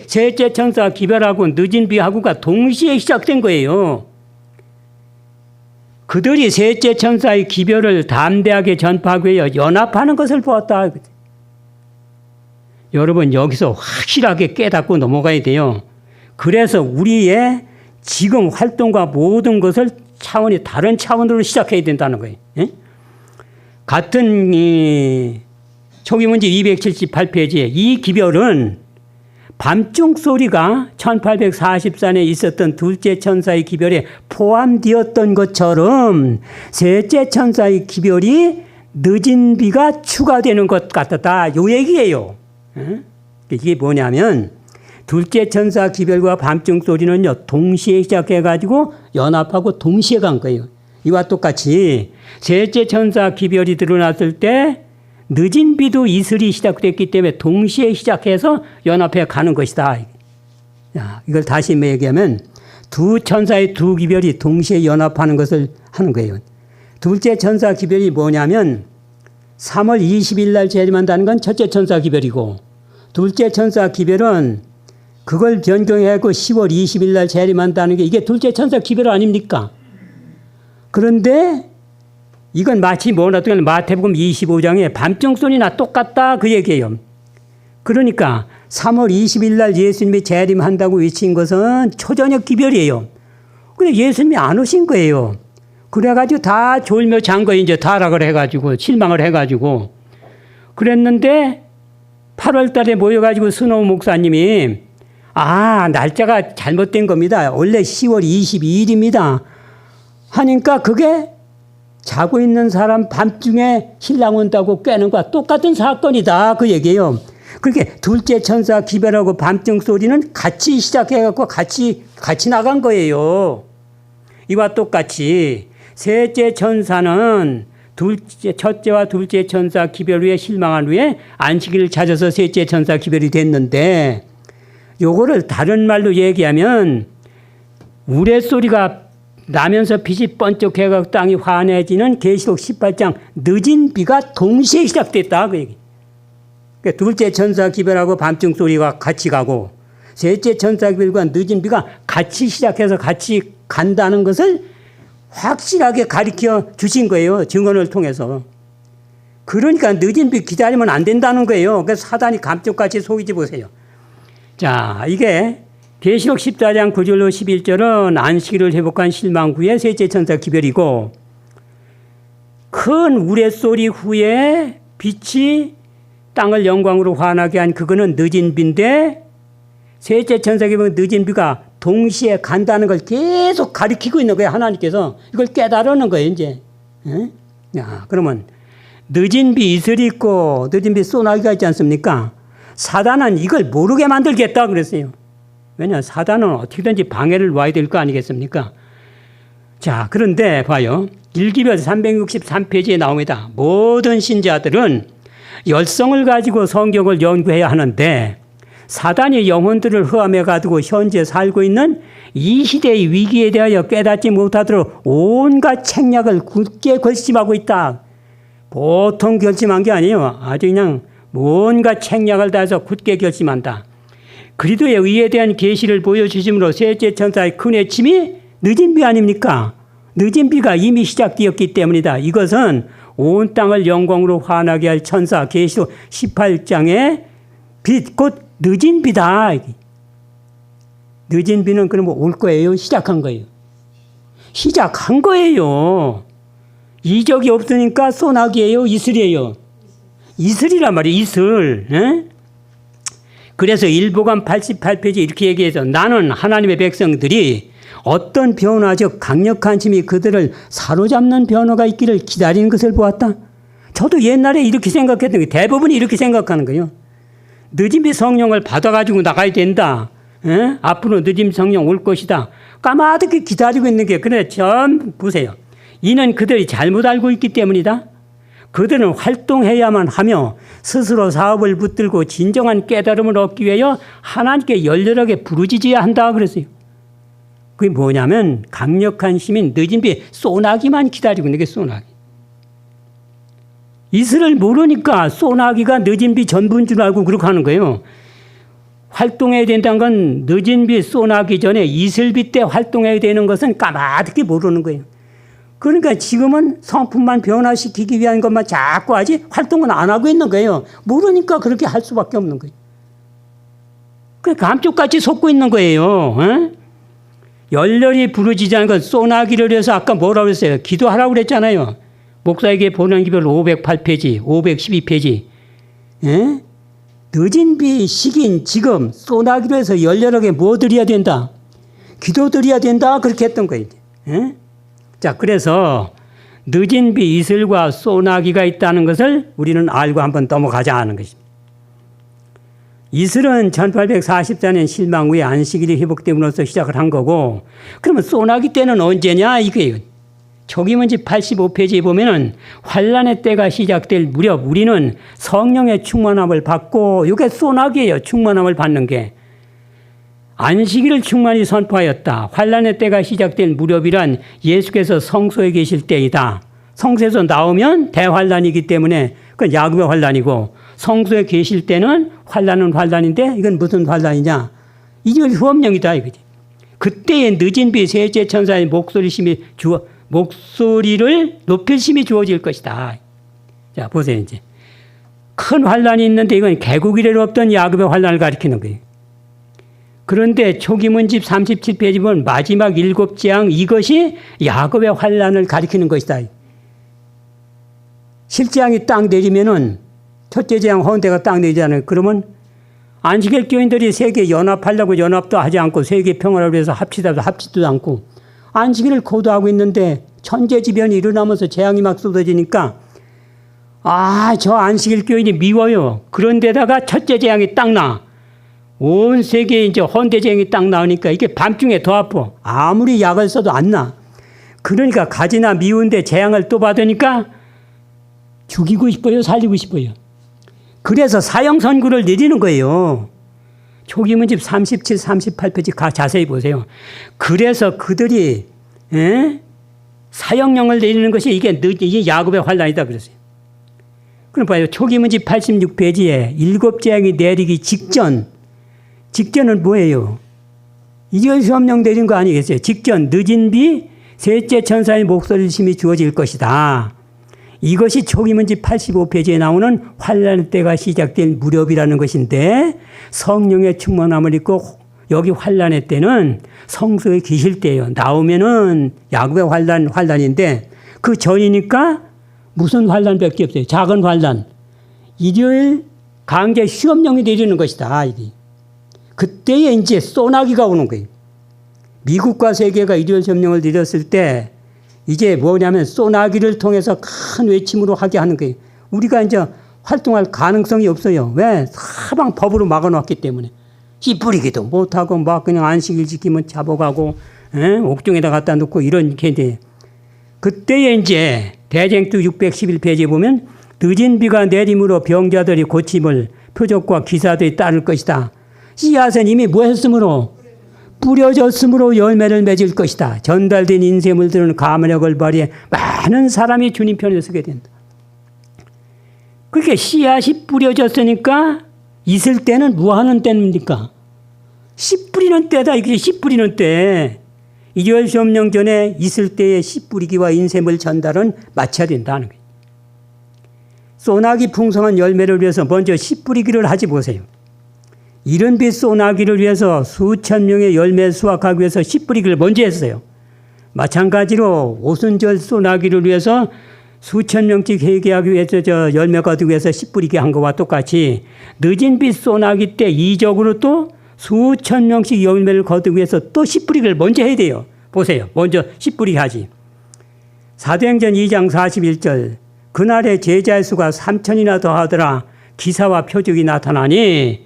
셋째 천사 기별하고 늦은 비하고가 동시에 시작된 거예요. 그들이 셋째 천사의 기별을 담대하게 전파하기 위해 연합하는 것을 보았다. 여러분 여기서 확실하게 깨닫고 넘어가야 돼요. 그래서 우리의 지금 활동과 모든 것을 차원이 다른 차원으로 시작해야 된다는 거예요. 예? 같은 초기문제 278페이지에 이 기별은 밤중 소리가 1844년에 있었던 둘째 천사의 기별에 포함되었던 것처럼 셋째 천사의 기별이 늦은 비가 추가되는 것 같았다. 요 얘기예요. 이게 뭐냐면 둘째 천사 기별과 밤중 소리는요, 동시에 시작해가지고 연합하고 동시에 간 거예요. 이와 똑같이 셋째 천사 기별이 드러났을 때 늦은 비도 이슬이 시작됐기 때문에 동시에 시작해서 연합해 가는 것이다. 자, 이걸 다시 얘기하면 두 천사의 두 기별이 동시에 연합하는 것을 하는 거예요. 둘째 천사 기별이 뭐냐면 3월 20일 날 재림한다는 건 첫째 천사 기별이고, 둘째 천사 기별은 그걸 변경해고 10월 20일 날 재림한다는 게 이게 둘째 천사 기별 아닙니까? 그런데 이건 마치 뭐나 또 마태복음 25장에 밤중 소리나 똑같다 그 얘기예요. 그러니까 3월 20일 날 예수님이 재림한다고 외친 것은 초저녁 기별이에요. 근데 예수님이 안 오신 거예요. 그래가지고 다 졸며 잔 거예요. 이제 타락을 해가지고 실망을 해가지고 그랬는데 8월 달에 모여가지고 스노우 목사님이 날짜가 잘못된 겁니다. 원래 10월 22일입니다. 하니까 그게 자고 있는 사람 밤중에 신랑 온다고 깨는 거와 똑같은 사건이다 그 얘기예요. 그렇게 둘째 천사 기별하고 밤중 소리는 같이 시작해갖고 같이 나간 거예요. 이와 똑같이 셋째 천사는 첫째와 둘째 천사 기별 후에 실망한 후에 안식일을 찾아서 셋째 천사 기별이 됐는데, 요거를 다른 말로 얘기하면 우레소리가 나면서 빛이 번쩍해서 땅이 환해지는 계시록 18장 늦은 비가 동시에 시작됐다 그 얘기. 그러니까 둘째 천사 기별하고 밤중 소리가 같이 가고 셋째 천사 기별과 늦은 비가 같이 시작해서 같이 간다는 것을 확실하게 가르쳐 주신 거예요. 증언을 통해서. 그러니까 늦은 비 기다리면 안 된다는 거예요. 그래서 사단이 감쪽같이 속이지 보세요. 자, 이게 계시록 14장 9절로 11절은 안식일을 회복한 실망 후에 셋째 천사 기별이고, 큰 우레소리 후에 빛이 땅을 영광으로 환하게 한 그거는 늦은 비인데, 셋째 천사 기별은 늦은 비가 동시에 간다는 걸 계속 가리키고 있는 거예요. 하나님께서 이걸 깨달으는 거예요. 이제. 야, 그러면 늦은 비 이슬이 있고 늦은 비 소나기가 있지 않습니까? 사단은 이걸 모르게 만들겠다 그랬어요. 왜냐, 사단은 어떻게든지 방해를 놔야 될 거 아니겠습니까? 자, 그런데 봐요. 일기별 363페이지에 나옵니다. 모든 신자들은 열성을 가지고 성경을 연구해야 하는데, 사단이 영혼들을 흑암에 가두고 현재 살고 있는 이 시대의 위기에 대하여 깨닫지 못하도록 온갖 책략을 굳게 결심하고 있다. 보통 결심한 게 아니에요. 아주 그냥 온갖 책략을 다해서 굳게 결심한다. 그리스도의 의에 대한 계시를 보여주심으로 셋째 천사의 큰 외침이 늦은 비 아닙니까? 늦은 비가 이미 시작되었기 때문이다. 이것은 온 땅을 영광으로 환하게 할 천사 계시록 18장의 빛, 곧 늦은 비다. 늦은 비는 그러면 올 거예요? 시작한 거예요? 시작한 거예요. 이적이 없으니까 소나기예요? 이슬이에요? 이슬이란 말이에요. 이슬. 에? 그래서 일보감 88페이지 이렇게 얘기해서, 나는 하나님의 백성들이 어떤 변화적 강력한 힘이 그들을 사로잡는 변화가 있기를 기다리는 것을 보았다. 저도 옛날에 이렇게 생각했던 게 대부분이 이렇게 생각하는 거예요. 늦은 비 성령을 받아가지고 나가야 된다. 에? 앞으로 늦은 성령 올 것이다. 까마득히 기다리고 있는 게, 그래, 전 보세요. 이는 그들이 잘못 알고 있기 때문이다. 그들은 활동해야만 하며 스스로 사업을 붙들고 진정한 깨달음을 얻기 위하여 하나님께 열렬하게 부르짖어야 한다 그랬어요. 그게 뭐냐면 강력한 힘인 늦은 비 소나기만 기다리고 있는 게 소나기. 이슬을 모르니까 소나기가 늦은 비 전부인 줄 알고 그렇게 하는 거예요. 활동해야 된다는 건 늦은 비 소나기 전에 이슬비 때 활동해야 되는 것은 까마득히 모르는 거예요. 그러니까 지금은 성품만 변화시키기 위한 것만 자꾸 하지 활동은 안 하고 있는 거예요. 모르니까 그렇게 할 수밖에 없는 거예요. 그 감쪽같이 속고 있는 거예요. 에? 열렬히 부르짖자는 건 소나기를 해서 아까 뭐라고 그랬어요? 기도하라고 그랬잖아요. 목사에게 보낸 기별 508페이지, 512페이지. 에? 늦은 비 시기인 지금 소나기로 해서 열렬하게 뭐 드려야 된다? 기도 드려야 된다. 그렇게 했던 거예요. 에? 자, 그래서 늦은 비 이슬과 소나기가 있다는 것을 우리는 알고 한번 넘어가자 하는 것입니다. 이슬은 1844년 실망 후에 안식일이 회복됨으로써 시작을 한 거고, 그러면 소나기 때는 언제냐 이거예요. 초기문집 85페이지에 보면은 환란의 때가 시작될 무렵 우리는 성령의 충만함을 받고, 이게 소나기예요. 충만함을 받는 게. 안식일을 충만히 선포하였다. 환란의 때가 시작될 무렵이란 예수께서 성소에 계실 때이다. 성소에서 나오면 대환란이기 때문에 그건 야곱의 환란이고, 성소에 계실 때는 환란은 환란인데 이건 무슨 환란이냐? 이게 후엄령이다 이거지. 그때에 늦은 비 셋째 천사의 목소리를 높일 심이 주어질 것이다. 자, 보세요 이제. 큰 환란이 있는데 이건 개국 이래로 없던 야곱의 환란을 가리키는 거예요. 그런데 초기문집 37페이지 보면 마지막 7재앙, 이것이 야곱의 환란을 가리키는 것이다. 실재앙이 딱 내리면은 첫째 재앙 헌대가 딱 내리잖아요. 그러면 안식일 교인들이 세계 연합하려고 연합도 하지 않고 세계 평화를 위해서 합치다도 합치지도 않고 안식일을 고도하고 있는데 천재지변이 일어나면서 재앙이 막 쏟아지니까 저 안식일 교인이 미워요. 그런데다가 첫째 재앙이 딱 나. 온 세계에 이제 헌대 재앙이 딱 나오니까 이게 밤중에 더 아파. 아무리 약을 써도 안 나. 그러니까 가지나 미운데 재앙을 또 받으니까 죽이고 싶어요, 살리고 싶어요. 그래서 사형 선고를 내리는 거예요. 초기문집 37, 38페이지 자세히 보세요. 그래서 그들이 사형령을 내리는 것이 이게 야곱의 환란이다 그랬어요. 그럼 봐요. 초기문집 86페이지에 7재앙이 내리기 직전은 뭐예요? 이절수엄령 내린 거 아니겠어요? 직전 늦은 비 셋째 천사의 목소리를 심히 주어질 것이다. 이것이 초기문집 85페이지에 나오는 환란의 때가 시작될 무렵이라는 것인데, 성령의 충만함을 입고 여기 환란의 때는 성소에 계실 때예요. 나오면은 야곱의 환란인데 그 전이니까 무슨 환란밖에 없어요. 작은 환란. 일요일 강제 시험령이 내리는 것이다. 이게. 그때에 이제 소나기가 오는 거예요. 미국과 세계가 일요일 시험령을 내렸을 때 이제 뭐냐면 소나기를 통해서 큰 외침으로 하게 하는 거예요. 우리가 이제 활동할 가능성이 없어요. 왜? 사방 법으로 막아놨기 때문에. 씨 뿌리기도 못하고 막 그냥 안식일 지키면 잡아가고 옥중에다 갖다 놓고 이런 게. 그때에 이제 대쟁투 611페이지에 보면 늦은 비가 내림으로 병자들이 고침을 표적과 기사들이 따를 것이다. 씨앗은 이미 뭐 했으므로? 뿌려졌으므로 열매를 맺을 것이다. 전달된 인쇄물들은 가면역을 발휘해 많은 사람이 주님 편에 서게 된다. 그렇게 씨앗이 뿌려졌으니까 있을 때는 뭐 하는 때입니까? 씨 뿌리는 때다. 이게 씨 뿌리는 때. 일요일 시험령 전에 있을 때의 씨 뿌리기와 인쇄물 전달은 마쳐야 된다는 거예요. 소나기 풍성한 열매를 위해서 먼저 씨 뿌리기를 하지 보세요. 이른 빛 소나기를 위해서 수천 명의 열매 수확하기 위해서 씨 뿌리기를 먼저 했어요. 마찬가지로 오순절 소나기를 위해서 수천 명씩 회개하기 위해서 열매 거두기 위해서 씨 뿌리기 한 것과 똑같이 늦은 빛 소나기 때 이적으로 또 수천 명씩 열매를 거두기 위해서 또 씨 뿌리기를 먼저 해야 돼요. 보세요. 먼저 씨 뿌리기 하지. 사도행전 2장 41절 그날의 제자의 수가 3,000이나 더하더라. 기사와 표적이 나타나니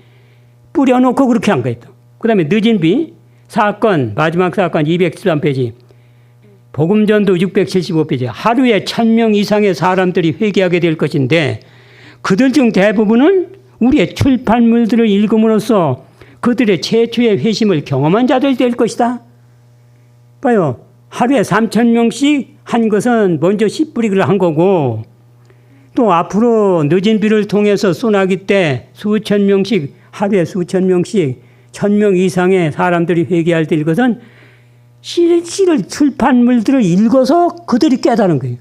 뿌려놓고 그렇게 한 거예요. 그 다음에 늦은 비 사건, 마지막 사건 213페이지 복음전도 675페이지 하루에 1,000명 이상의 사람들이 회개하게 될 것인데 그들 중 대부분은 우리의 출판물들을 읽음으로써 그들의 최초의 회심을 경험한 자들이 될 것이다. 봐요. 하루에 3,000명씩 한 것은 먼저 씨 뿌리기를 한 거고 또 앞으로 늦은 비를 통해서 소나기 때 수천 명씩 하루에 수천 명씩 1,000명 이상의 사람들이 회개할 때 이것은 씨를 출판물들을 읽어서 그들이 깨달은 거예요.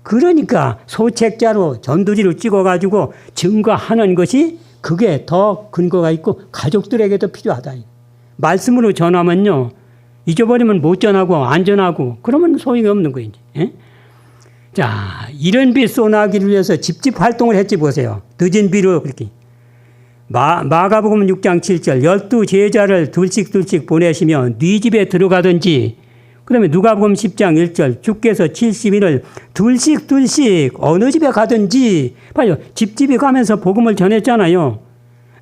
그러니까 소책자로 전도지로 찍어가지고 증거하는 것이 그게 더 근거가 있고 가족들에게도 필요하다. 말씀으로 전하면요. 잊어버리면 못 전하고 안 전하고 그러면 소용이 없는 거예요. 예? 자, 이른 비 소나기를 위해서 집집 활동을 했지 보세요. 늦은 비로 그렇게. 마가복음 6장 7절 12 제자를 둘씩 보내시며 네 집에 들어가든지 그 다음에 누가복음 10장 1절 주께서 70인을 둘씩 어느 집에 가든지 봐요. 집집에 가면서 복음을 전했잖아요.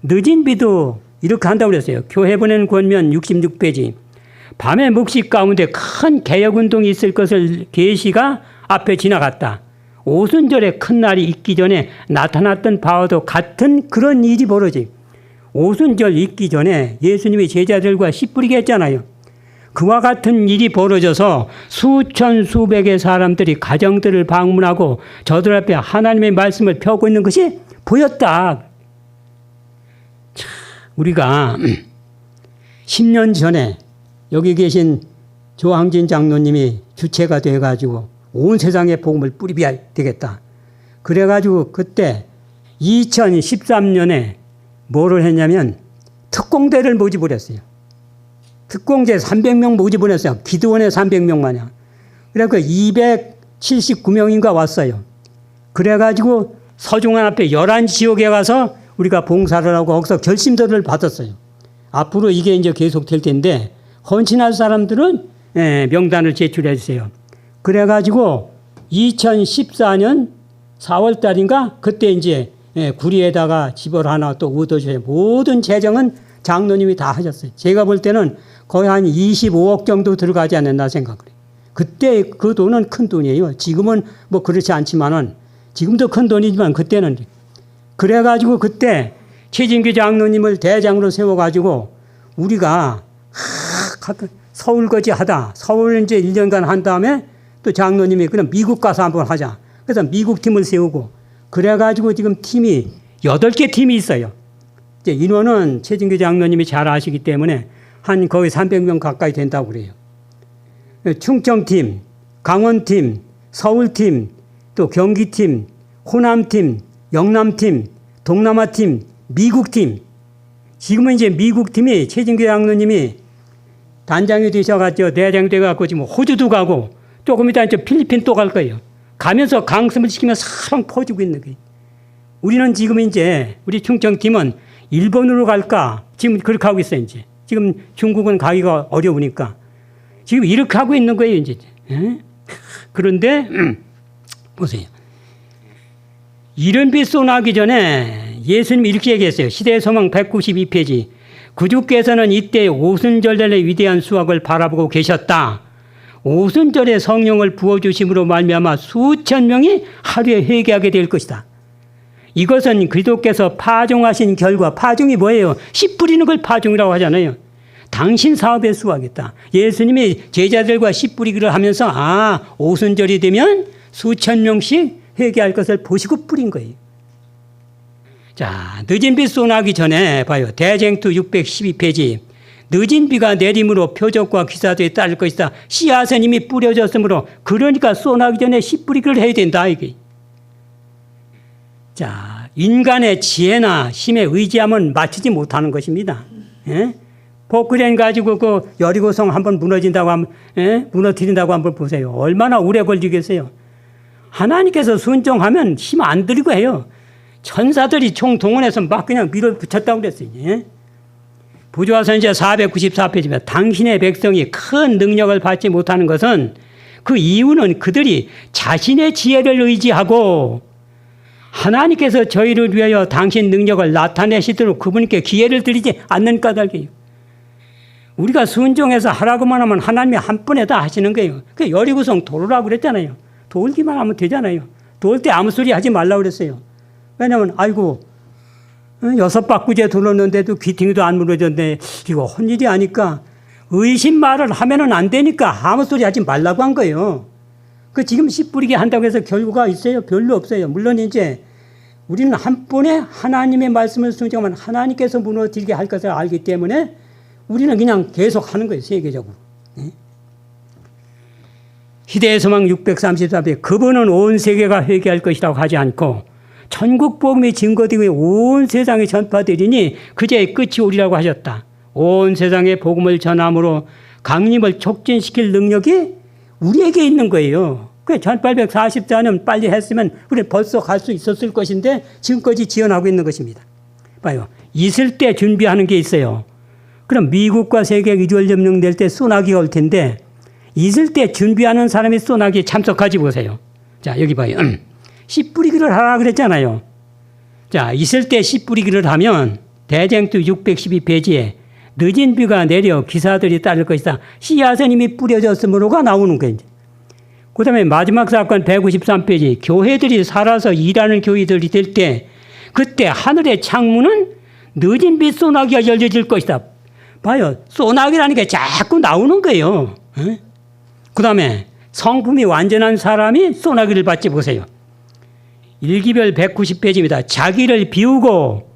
늦은 비도 이렇게 한다고 그랬어요. 교회 보내는 권면 66페이지. 밤에 묵식 가운데 큰 개혁운동이 있을 것을 계시가 앞에 지나갔다. 오순절에 큰 날이 있기 전에 나타났던 바와도 같은 그런 일이 벌어지. 오순절 있기 전에 예수님이 제자들과 씨 뿌리게 했잖아요. 그와 같은 일이 벌어져서 수천 수백의 사람들이 가정들을 방문하고 저들 앞에 하나님의 말씀을 펴고 있는 것이 보였다. 참, 우리가 10년 전에 여기 계신 조항진 장로님이 주체가 돼가지고 온 세상에 복음을 뿌리야 되겠다. 그래가지고 그때 2013년에 뭐를 했냐면 특공대를 모집을 했어요. 특공대 300명 모집을 했어요. 기도원에 300명 마냥. 그래서 279명인가 왔어요. 그래가지고 서중환 앞에 11지역에 가서 우리가 봉사를 하고 거기서 결심서를 받았어요. 앞으로 이게 이제 계속 될 텐데 헌신할 사람들은 명단을 제출해 주세요. 그래가지고 2014년 4월 달인가 그때 이제 구리에다가 집을 하나 또 얻어줘요. 모든 재정은 장로님이 다 하셨어요. 제가 볼 때는 거의 한 25억 정도 들어가지 않았나 생각을 해요. 그때 그 돈은 큰 돈이에요. 지금은 뭐 그렇지 않지만은 지금도 큰 돈이지만 그때는. 그래가지고 그때 최진규 장로님을 대장으로 세워가지고 우리가 서울거지 하다. 서울 이제 1년간 한 다음에 또 장로님이 그럼 미국 가서 한번 하자. 그래서 미국 팀을 세우고 그래가지고 지금 팀이 8개 팀이 있어요. 이제 인원은 최진규 장로님이 잘 아시기 때문에 한 거의 300명 가까이 된다고 그래요. 충청팀, 강원팀, 서울팀, 또 경기팀, 호남팀, 영남팀, 동남아팀, 미국팀. 지금은 이제 미국팀이 최진규 장로님이 단장이 되셔가지고 대장이 돼갖고 지금 호주도 가고 조금 이따 이제 필리핀 또 갈 거예요. 가면서 강습을 시키면 사방 퍼지고 있는 거예요. 우리는 지금 이제 우리 충청팀은 일본으로 갈까 지금 그렇게 하고 있어요. 이제 지금 중국은 가기가 어려우니까 지금 이렇게 하고 있는 거예요. 이제 그런데 보세요. 이른 빛 쏘나기 전에 예수님이 이렇게 얘기했어요. 시대의 소망 192페이지. 구주께서는 이때 오순절날의 위대한 수확을 바라보고 계셨다. 오순절에 성령을 부어주심으로 말미암아 수천 명이 하루에 회개하게 될 것이다. 이것은 그리스도께서 파종하신 결과, 파종이 뭐예요? 씨 뿌리는 걸 파종이라고 하잖아요. 당신 사업에 수확했다. 예수님이 제자들과 씨 뿌리기를 하면서 오순절이 되면 수천 명씩 회개할 것을 보시고 뿌린 거예요. 자, 늦은 빛 쏘나기 전에 봐요. 대쟁투 612페이지. 늦은 비가 내림으로 표적과 기사들이 따를 것이다. 씨앗은 이미 뿌려졌으므로 그러니까 쏘나기 전에 씨 뿌리기를 해야 된다. 이게. 자, 인간의 지혜나 힘에 의지하면 맞추지 못하는 것입니다. 포크레인 가지고 그 여리고성 한번 무너진다고 하면, 무너뜨린다고 한번 보세요. 얼마나 오래 걸리겠어요. 하나님께서 순종하면 힘 안 들이고 해요. 천사들이 총 동원해서 막 그냥 밀어붙였다고 그랬어요. 부조화선지자 494페이지입니다. 당신의 백성이 큰 능력을 받지 못하는 것은 그 이유는 그들이 자신의 지혜를 의지하고 하나님께서 저희를 위하여 당신 능력을 나타내시도록 그분께 기회를 드리지 않는 까닭이에요. 우리가 순종해서 하라고만 하면 하나님이 한 번에 다 하시는 거예요. 그 여리고성 도르라고 그랬잖아요. 돌기만 하면 되잖아요. 돌 때 아무 소리 하지 말라고 그랬어요. 왜냐하면 아이고 6바퀴째 돌았는데도 귀퉁이도 안 무너졌네. 이거 헌일이 아니까 의심 말을 하면은 안 되니까 아무 소리 하지 말라고 한 거예요. 그 지금 씨 뿌리게 한다고 해서 결과가 있어요? 별로 없어요. 물론 이제 우리는 한 번에 하나님의 말씀을 순종하면 하나님께서 무너뜨리게 할 것을 알기 때문에 우리는 그냥 계속 하는 거예요. 세계적으로. 시대의 소망 634배. 그분은 온 세계가 회개할 것이라고 하지 않고 천국 복음이 증거되고 온 세상에 전파되리니 그제의 끝이 오리라고 하셨다. 온 세상에 복음을 전함으로 강림을 촉진시킬 능력이 우리에게 있는 거예요. 그 1844년 빨리 했으면 우리는 벌써 갈 수 있었을 것인데 지금까지 지연하고 있는 것입니다. 봐요. 있을 때 준비하는 게 있어요. 그럼 미국과 세계 이주얼 점령 될 때 소나기가 올 텐데 있을 때 준비하는 사람이 소나기에 참석하지 보세요. 자, 여기 봐요. 씨 뿌리기를 하라 그랬잖아요. 자, 있을 때 씨 뿌리기를 하면 대쟁투 612페이지에 늦은 비가 내려 기사들이 따를 것이다. 씨앗은 이미 뿌려졌으므로가 나오는 거예요. 그 다음에 마지막 사건 153페이지 교회들이 살아서 일하는 교회들이 될 때 그때 하늘의 창문은 늦은 비 소나기가 열려질 것이다. 봐요. 소나기라는 게 자꾸 나오는 거예요. 그 다음에 성품이 완전한 사람이 소나기를 받지 보세요. 일기별 190페이지입니다. 자기를 비우고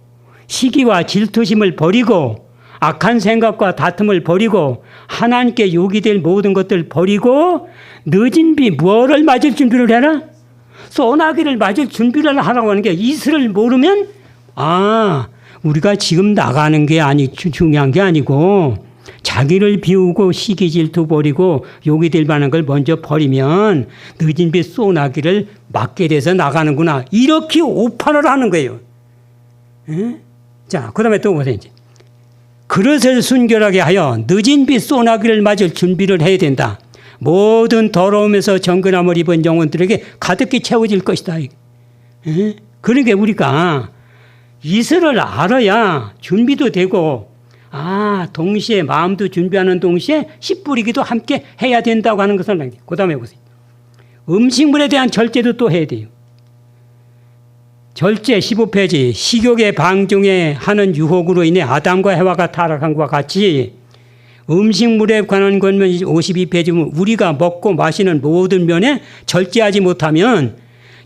시기와 질투심을 버리고 악한 생각과 다툼을 버리고 하나님께 요기될 모든 것들 버리고 늦은 비 뭐를 맞을 준비를 해라? 소나기를 맞을 준비를 하라고 하는 게 이슬을 모르면 우리가 지금 나가는 게 중요한 게 아니고 자기를 비우고 시기 질투 버리고 요기될 만한 걸 먼저 버리면 늦은 비 소나기를 맞게 돼서 나가는구나. 이렇게 오판을 하는 거예요. 자, 그 다음에 또 보세요. 이제. 그릇을 순결하게 하여 늦은 비 소나기를 맞을 준비를 해야 된다. 모든 더러움에서 정근함을 입은 영혼들에게 가득히 채워질 것이다. 그러니까 우리가 이슬을 알아야 준비도 되고 동시에 마음도 준비하는 동시에 씨 뿌리기도 함께 해야 된다고 하는 것을 그 다음에 보세요. 음식물에 대한 절제도 또 해야 돼요. 절제 15페이지 식욕의 방종에 하는 유혹으로 인해 아담과 해와가 타락한 것과 같이 음식물에 관한 것은 52페이지 우리가 먹고 마시는 모든 면에 절제하지 못하면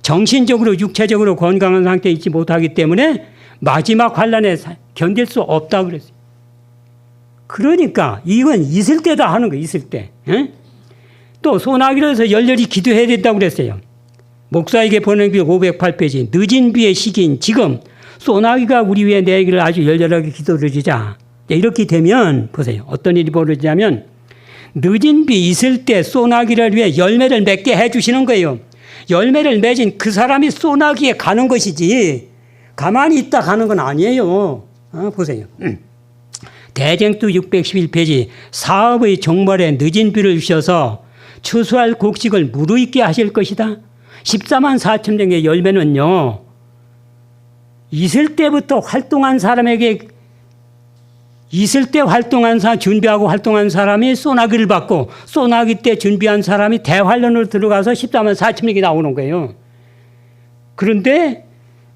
정신적으로 육체적으로 건강한 상태에 있지 못하기 때문에 마지막 환난에 견딜 수 없다고 그랬어요. 그러니까 이건 있을 때다 하는 거예요. 있을 때. 또 소나기로 해서 열렬히 기도해야 된다고 그랬어요. 목사에게 보낸 길 508페이지 늦은 비의 시기인 지금 소나기가 우리 위에 내리기를 아주 열렬하게 기도를 주자. 이렇게 되면 보세요. 어떤 일이 벌어지냐면 늦은 비 있을 때 소나기를 위해 열매를 맺게 해 주시는 거예요. 열매를 맺은 그 사람이 소나기에 가는 것이지 가만히 있다 가는 건 아니에요. 보세요. 대쟁투 611페이지 사업의 종말에 늦은 비를 주셔서 추수할 곡식을 무르익게 하실 것이다. 14만 4천 명의 열매는요. 있을 때부터 활동한 사람에게 있을 때 활동한 준비하고 활동한 사람이 소나기를 받고 소나기 때 준비한 사람이 대환란으로 들어가서 14만 4천 명이 나오는 거예요. 그런데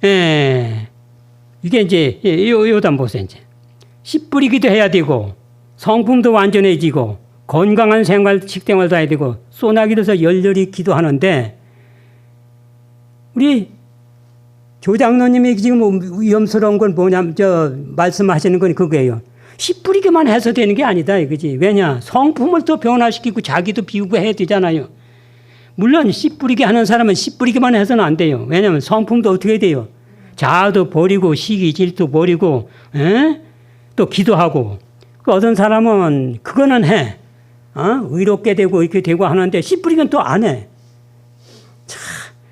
이게 이제 요단 보세요. 이제 씨 뿌리기도 해야 되고 성품도 완전해지고 건강한 식생활도 해야 되고 소나기를 해서 열렬히 기도하는데 우리 조장로님이 지금 위험스러운 건 뭐냐면 말씀하시는 건 그거예요. 씨 뿌리기만 해서 되는 게 아니다 이거지. 왜냐? 성품을 또 변화시키고 자기도 비우고 해야 되잖아요. 물론 씨 뿌리게 하는 사람은 씨 뿌리기만 해서는 안 돼요. 왜냐하면 성품도 어떻게 돼요? 자아도 버리고 시기 질도 버리고 또 기도하고 어떤 사람은 그거는 해. 의롭게 되고 이렇게 되고 하는데 씨 뿌리기는 또 안 해.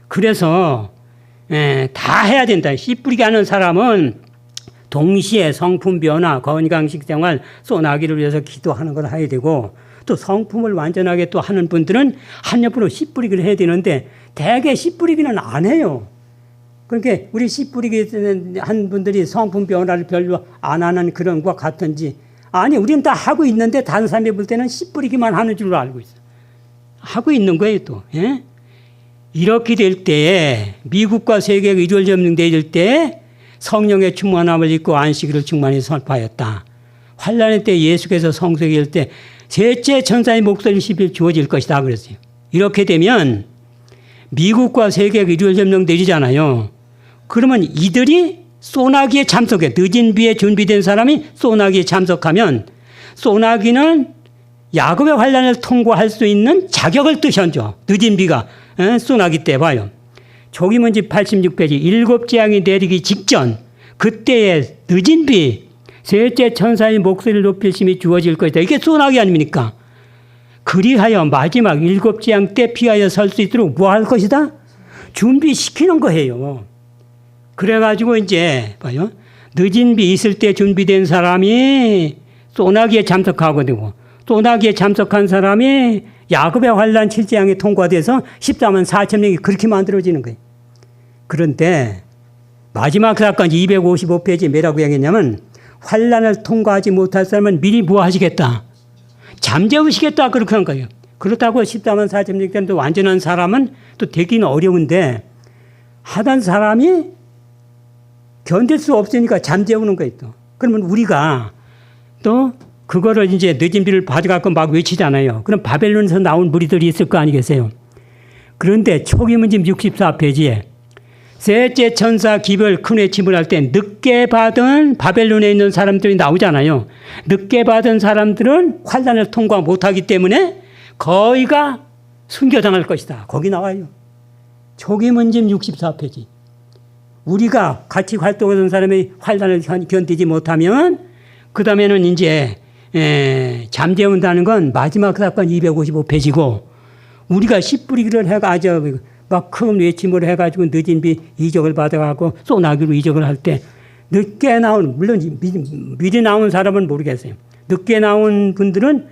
그래서 다 해야 된다. 씨 뿌리게 하는 사람은 동시에 성품 변화, 건강식 생활, 소나기를 위해서 기도하는 걸 해야 되고 또 성품을 완전하게 또 하는 분들은 한 옆으로 씨 뿌리기를 해야 되는데 대개 씨 뿌리기는 안 해요. 그러니까 우리 씨 뿌리기 한 분들이 성품 변화를 별로 안 하는 그런 것과 같은지 아니 우리는 다 하고 있는데 다른 사람이 볼 때는 씨 뿌리기만 하는 줄로 알고 있어요. 하고 있는 거예요 또. 이렇게 될 때에 미국과 세계가 일월점령될 때 성령의 충만함을 입고 안식일을 충만히 선포하였다. 환란의 때 예수께서 성소에 일 때 셋째 천사의 목소리 10일 주어질 것이다 그랬어요. 이렇게 되면 미국과 세계가 일월점령되잖아요. 그러면 이들이 소나기에 참석해 늦은 비에 준비된 사람이 소나기에 참석하면 소나기는 야곱의 환란을 통과할 수 있는 자격을 뜻하죠. 늦은 비가 소나기 때 봐요. 조기문집 86페이지 일곱 재앙이 내리기 직전 그때의 늦은 비 셋째 천사의 목소리를 높일 힘이 주어질 것이다. 이게 소나기 아닙니까? 그리하여 마지막 일곱 재앙 때 피하여 설 수 있도록 뭐 할 것이다? 준비시키는 거예요. 그래가지고 이제 봐요. 늦은 비 있을 때 준비된 사람이 소나기에 참석하게 되고 소나기에 참석한 사람이 야곱의 환란 7재앙에 통과돼서 14만 4천 명이 그렇게 만들어지는 거예요. 그런데 마지막 사건 255페이지 뭐라고 얘기했냐면 환난을 통과하지 못할 사람은 미리 뭐 하시겠다? 잠재우시겠다 그렇게 한 거예요. 그렇다고 14만 4천 명 때문에 완전한 사람은 또 되기는 어려운데 하던 사람이 견딜 수 없으니까 잠재우는 거예요. 또. 그러면 우리가 또 그거를 이제 늦은 비를 받아갖고 막 외치잖아요. 그럼 바벨론에서 나온 무리들이 있을 거 아니겠어요? 그런데 초기문집 64페이지에 셋째 천사 기별 큰 외침을 할 때 늦게 받은 바벨론에 있는 사람들이 나오잖아요. 늦게 받은 사람들은 환난을 통과 못하기 때문에 거의가 순교당할 것이다. 거기 나와요. 초기문집 64페이지. 우리가 같이 활동하던 사람이 환난을 견디지 못하면 그 다음에는 이제 잠재운다는 건 마지막 사건 255페이지고 우리가 씨 뿌리기를 해가지고 막 큰 외침을 해가지고 늦은 비 이적을 받아가고 소나기로 이적을 할 때 늦게 나온 물론 미리 나온 사람은 모르겠어요. 늦게 나온 분들은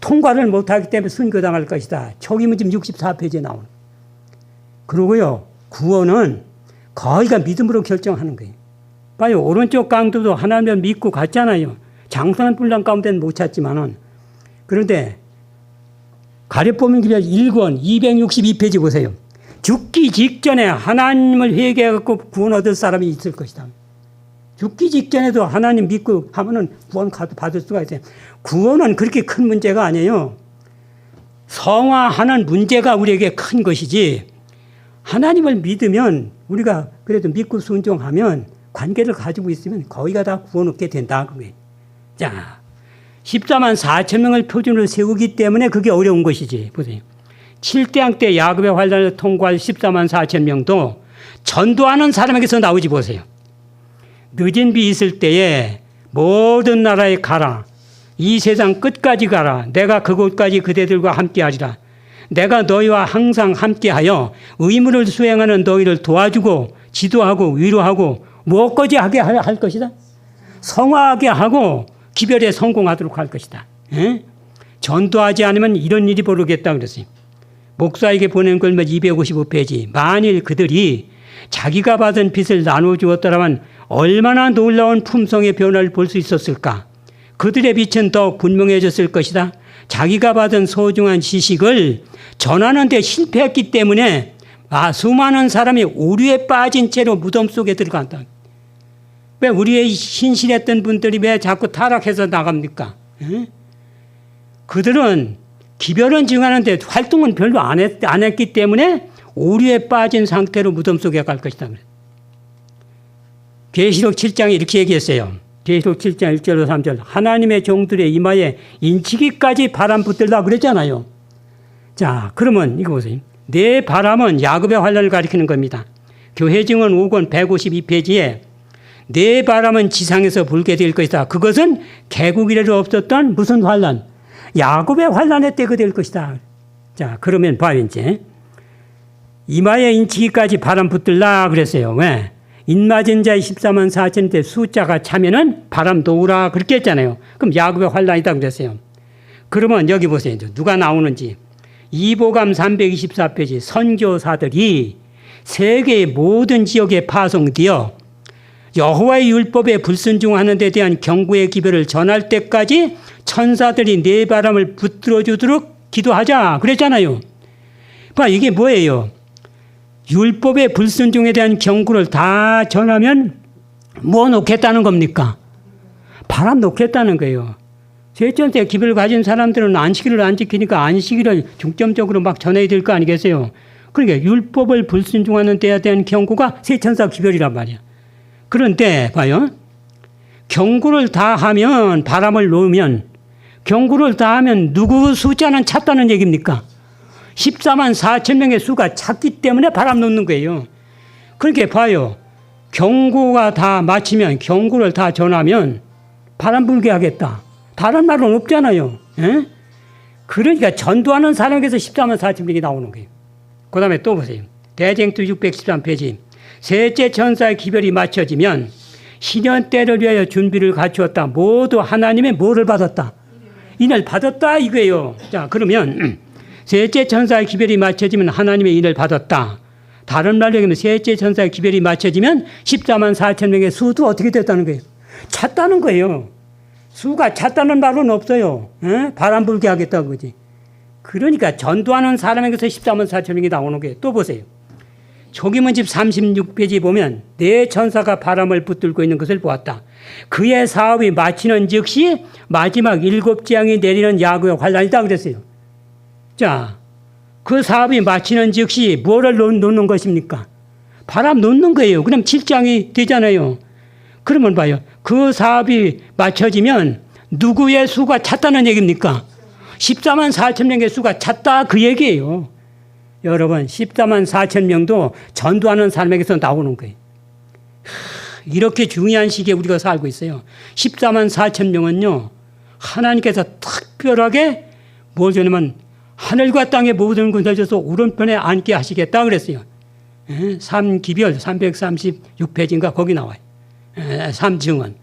통과를 못하기 때문에 순교당할 것이다. 초기문집 64페이지에 나오는. 그러고요. 구원은 거의가 믿음으로 결정하는 거예요. 봐요. 오른쪽 강도도 하나님을 믿고 갔잖아요. 장성한 분란 가운데는 못 찾지만은. 그런데 가려보면 기별 1권 262페이지 보세요. 죽기 직전에 하나님을 회개해갖고 구원 얻을 사람이 있을 것이다. 죽기 직전에도 하나님 믿고 하면은 구원 받을 수가 있어요. 구원은 그렇게 큰 문제가 아니에요. 성화하는 문제가 우리에게 큰 것이지 하나님을 믿으면 우리가 그래도 믿고 순종하면 관계를 가지고 있으면 거의가 다 구원 얻게 된다. 그게. 자, 14만 4천 명을 표준으로 세우기 때문에 그게 어려운 것이지. 보세요. 7대왕 때 야곱의 환난을 통과할 14만 4천 명도 전도하는 사람에게서 나오지 보세요. 늦은 비 있을 때에 모든 나라에 가라. 이 세상 끝까지 가라. 내가 그곳까지 그대들과 함께하리라. 내가 너희와 항상 함께하여 의무를 수행하는 너희를 도와주고 지도하고 위로하고 무엇까지 하게 할 것이다. 성화하게 하고 기별에 성공하도록 할 것이다. 에? 전도하지 않으면 이런 일이 벌어지겠다 그랬어요. 목사에게 보낸 걸 255페이지. 만일 그들이 자기가 받은 빚을 나눠주었더라면 얼마나 놀라운 품성의 변화를 볼 수 있었을까. 그들의 빛은 더 분명해졌을 것이다. 자기가 받은 소중한 지식을 전하는 데 실패했기 때문에 수많은 사람이 오류에 빠진 채로 무덤 속에 들어간다. 왜 우리의 신실했던 분들이 왜 자꾸 타락해서 나갑니까? 에? 그들은 기별은 증하는데 활동은 별로 안 했기 때문에 오류에 빠진 상태로 무덤 속에 갈 것이다. 계시록 7장에 이렇게 얘기했어요. 계시록 7장 1절로 3절. 하나님의 종들의 이마에 인치기까지 바람 붙들라 그랬잖아요. 자, 그러면 이거 보세요. 내 바람은 야곱의 환난을 가리키는 겁니다. 교회증언 5권 152페이지에 내 바람은 지상에서 불게 될 것이다. 그것은 개국 이래로 없었던 무슨 환난? 야곱의 환난의 때가 될 것이다. 자, 그러면 봐요, 이제. 이마에 인치기까지 바람 붙들라 그랬어요. 왜? 인맞은 자의 14만 4천 대 숫자가 차면은 바람 도우라 그렇게 했잖아요. 그럼 야곱의 환난이다 그랬어요. 그러면 여기 보세요. 누가 나오는지. 이보감 324페이지 선교사들이 세계의 모든 지역에 파송되어 여호와의 율법에 불순종하는 데 대한 경고의 기별을 전할 때까지 천사들이 내 바람을 붙들어 주도록 기도하자 그랬잖아요. 봐, 이게 뭐예요? 율법의 불순종에 대한 경고를 다 전하면 뭐 놓겠다는 겁니까? 바람 놓겠다는 거예요. 제천 때 기별을 가진 사람들은 안식일을 안 지키니까 안식일을 중점적으로 막 전해야 될 거 아니겠어요? 그러니까 율법을 불순종하는 데에 대한 경고가 세천사 기별이란 말이야. 그런데 봐요. 경고를 다 하면 바람을 놓으면 경고를 다 하면 누구 숫자는 찼다는 얘기입니까? 14만 4천 명의 수가 찼기 때문에 바람 놓는 거예요. 그러니까 봐요. 경고가 다 마치면 경고를 다 전하면 바람 불게 하겠다. 다른 말은 없잖아요. 에? 그러니까 전도하는 사람에게서 14만 4천 명이 나오는 거예요. 그 다음에 또 보세요. 대쟁투 613페이지. 셋째 천사의 기별이 맞춰지면 신년 때를 위하여 준비를 갖추었다. 모두 하나님의 뭐를 받았다? 인을 받았다 이거예요. 자, 그러면 셋째 천사의 기별이 맞춰지면 하나님의 인을 받았다. 다른 말로 얘기하면 셋째 천사의 기별이 맞춰지면 14만 4천 명의 수도 어떻게 됐다는 거예요? 찼다는 거예요. 수가 찼다는 말은 없어요. 에? 바람 불게 하겠다고 그지. 그러니까 전도하는 사람에게서 14만 4천 명이 나오는 거예요. 또 보세요. 초기문집 36페이지 보면 네 천사가 바람을 붙들고 있는 것을 보았다. 그의 사업이 마치는 즉시 마지막 7재앙이 내리는 야구의 환란이다 그랬어요. 자, 그 사업이 마치는 즉시 뭐를 놓는 것입니까? 바람 놓는 거예요. 그럼 7재앙이 되잖아요. 그러면 봐요. 그 사업이 맞춰지면 누구의 수가 찼다는 얘기입니까? 14만 4천 명의 수가 찼다 그 얘기예요. 여러분 14만 4천 명도 전도하는 사람에게서 나오는 거예요. 이렇게 중요한 시기에 우리가 살고 있어요. 14만 4천 명은요. 하나님께서 특별하게 뭘 주냐면 하늘과 땅의 모든 것을 줘서 오른편에 앉게 하시겠다 그랬어요. 3기별 336페이지인가 거기 나와요. 3증언.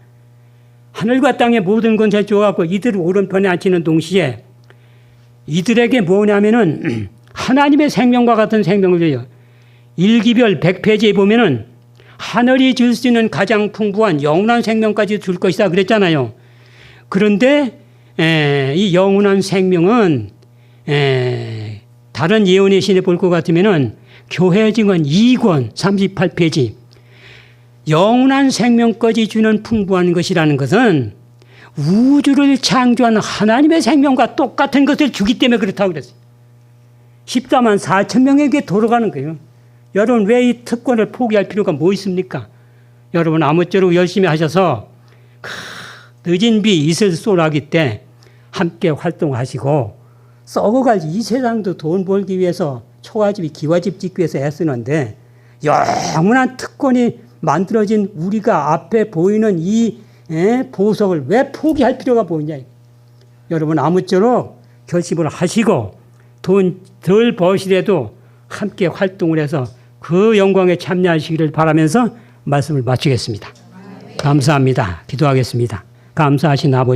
하늘과 땅의 모든 것을 줘갖고 이들을 오른편에 앉히는 동시에 이들에게 뭐냐면은 하나님의 생명과 같은 생명을 줘요. 1기별 100페이지에 보면은 하늘이 줄 수 있는 가장 풍부한 영원한 생명까지 줄 것이다 그랬잖아요. 그런데 이 영원한 생명은 다른 예언의 신에 볼 것 같으면은 교회 증언 2권 38페이지 영원한 생명까지 주는 풍부한 것이라는 것은 우주를 창조한 하나님의 생명과 똑같은 것을 주기 때문에 그렇다고 그랬어요. 14만 4천 명에게 돌아가는 거예요. 여러분 왜 이 특권을 포기할 필요가 뭐 있습니까? 여러분 아무쪼록 열심히 하셔서 늦은 비 이슬 쏘라기 때 함께 활동하시고 썩어갈 이 세상도 돈 벌기 위해서 초가집이 기와집 짓기 위해서 애쓰는데 영원한 특권이 만들어진 우리가 앞에 보이는 이 보석을 왜 포기할 필요가 뭐냐. 여러분 아무쪼록 결심을 하시고 돈 덜 버시더라도 함께 활동을 해서 그 영광에 참여하시기를 바라면서 말씀을 마치겠습니다. 감사합니다. 기도하겠습니다. 감사하신 아버지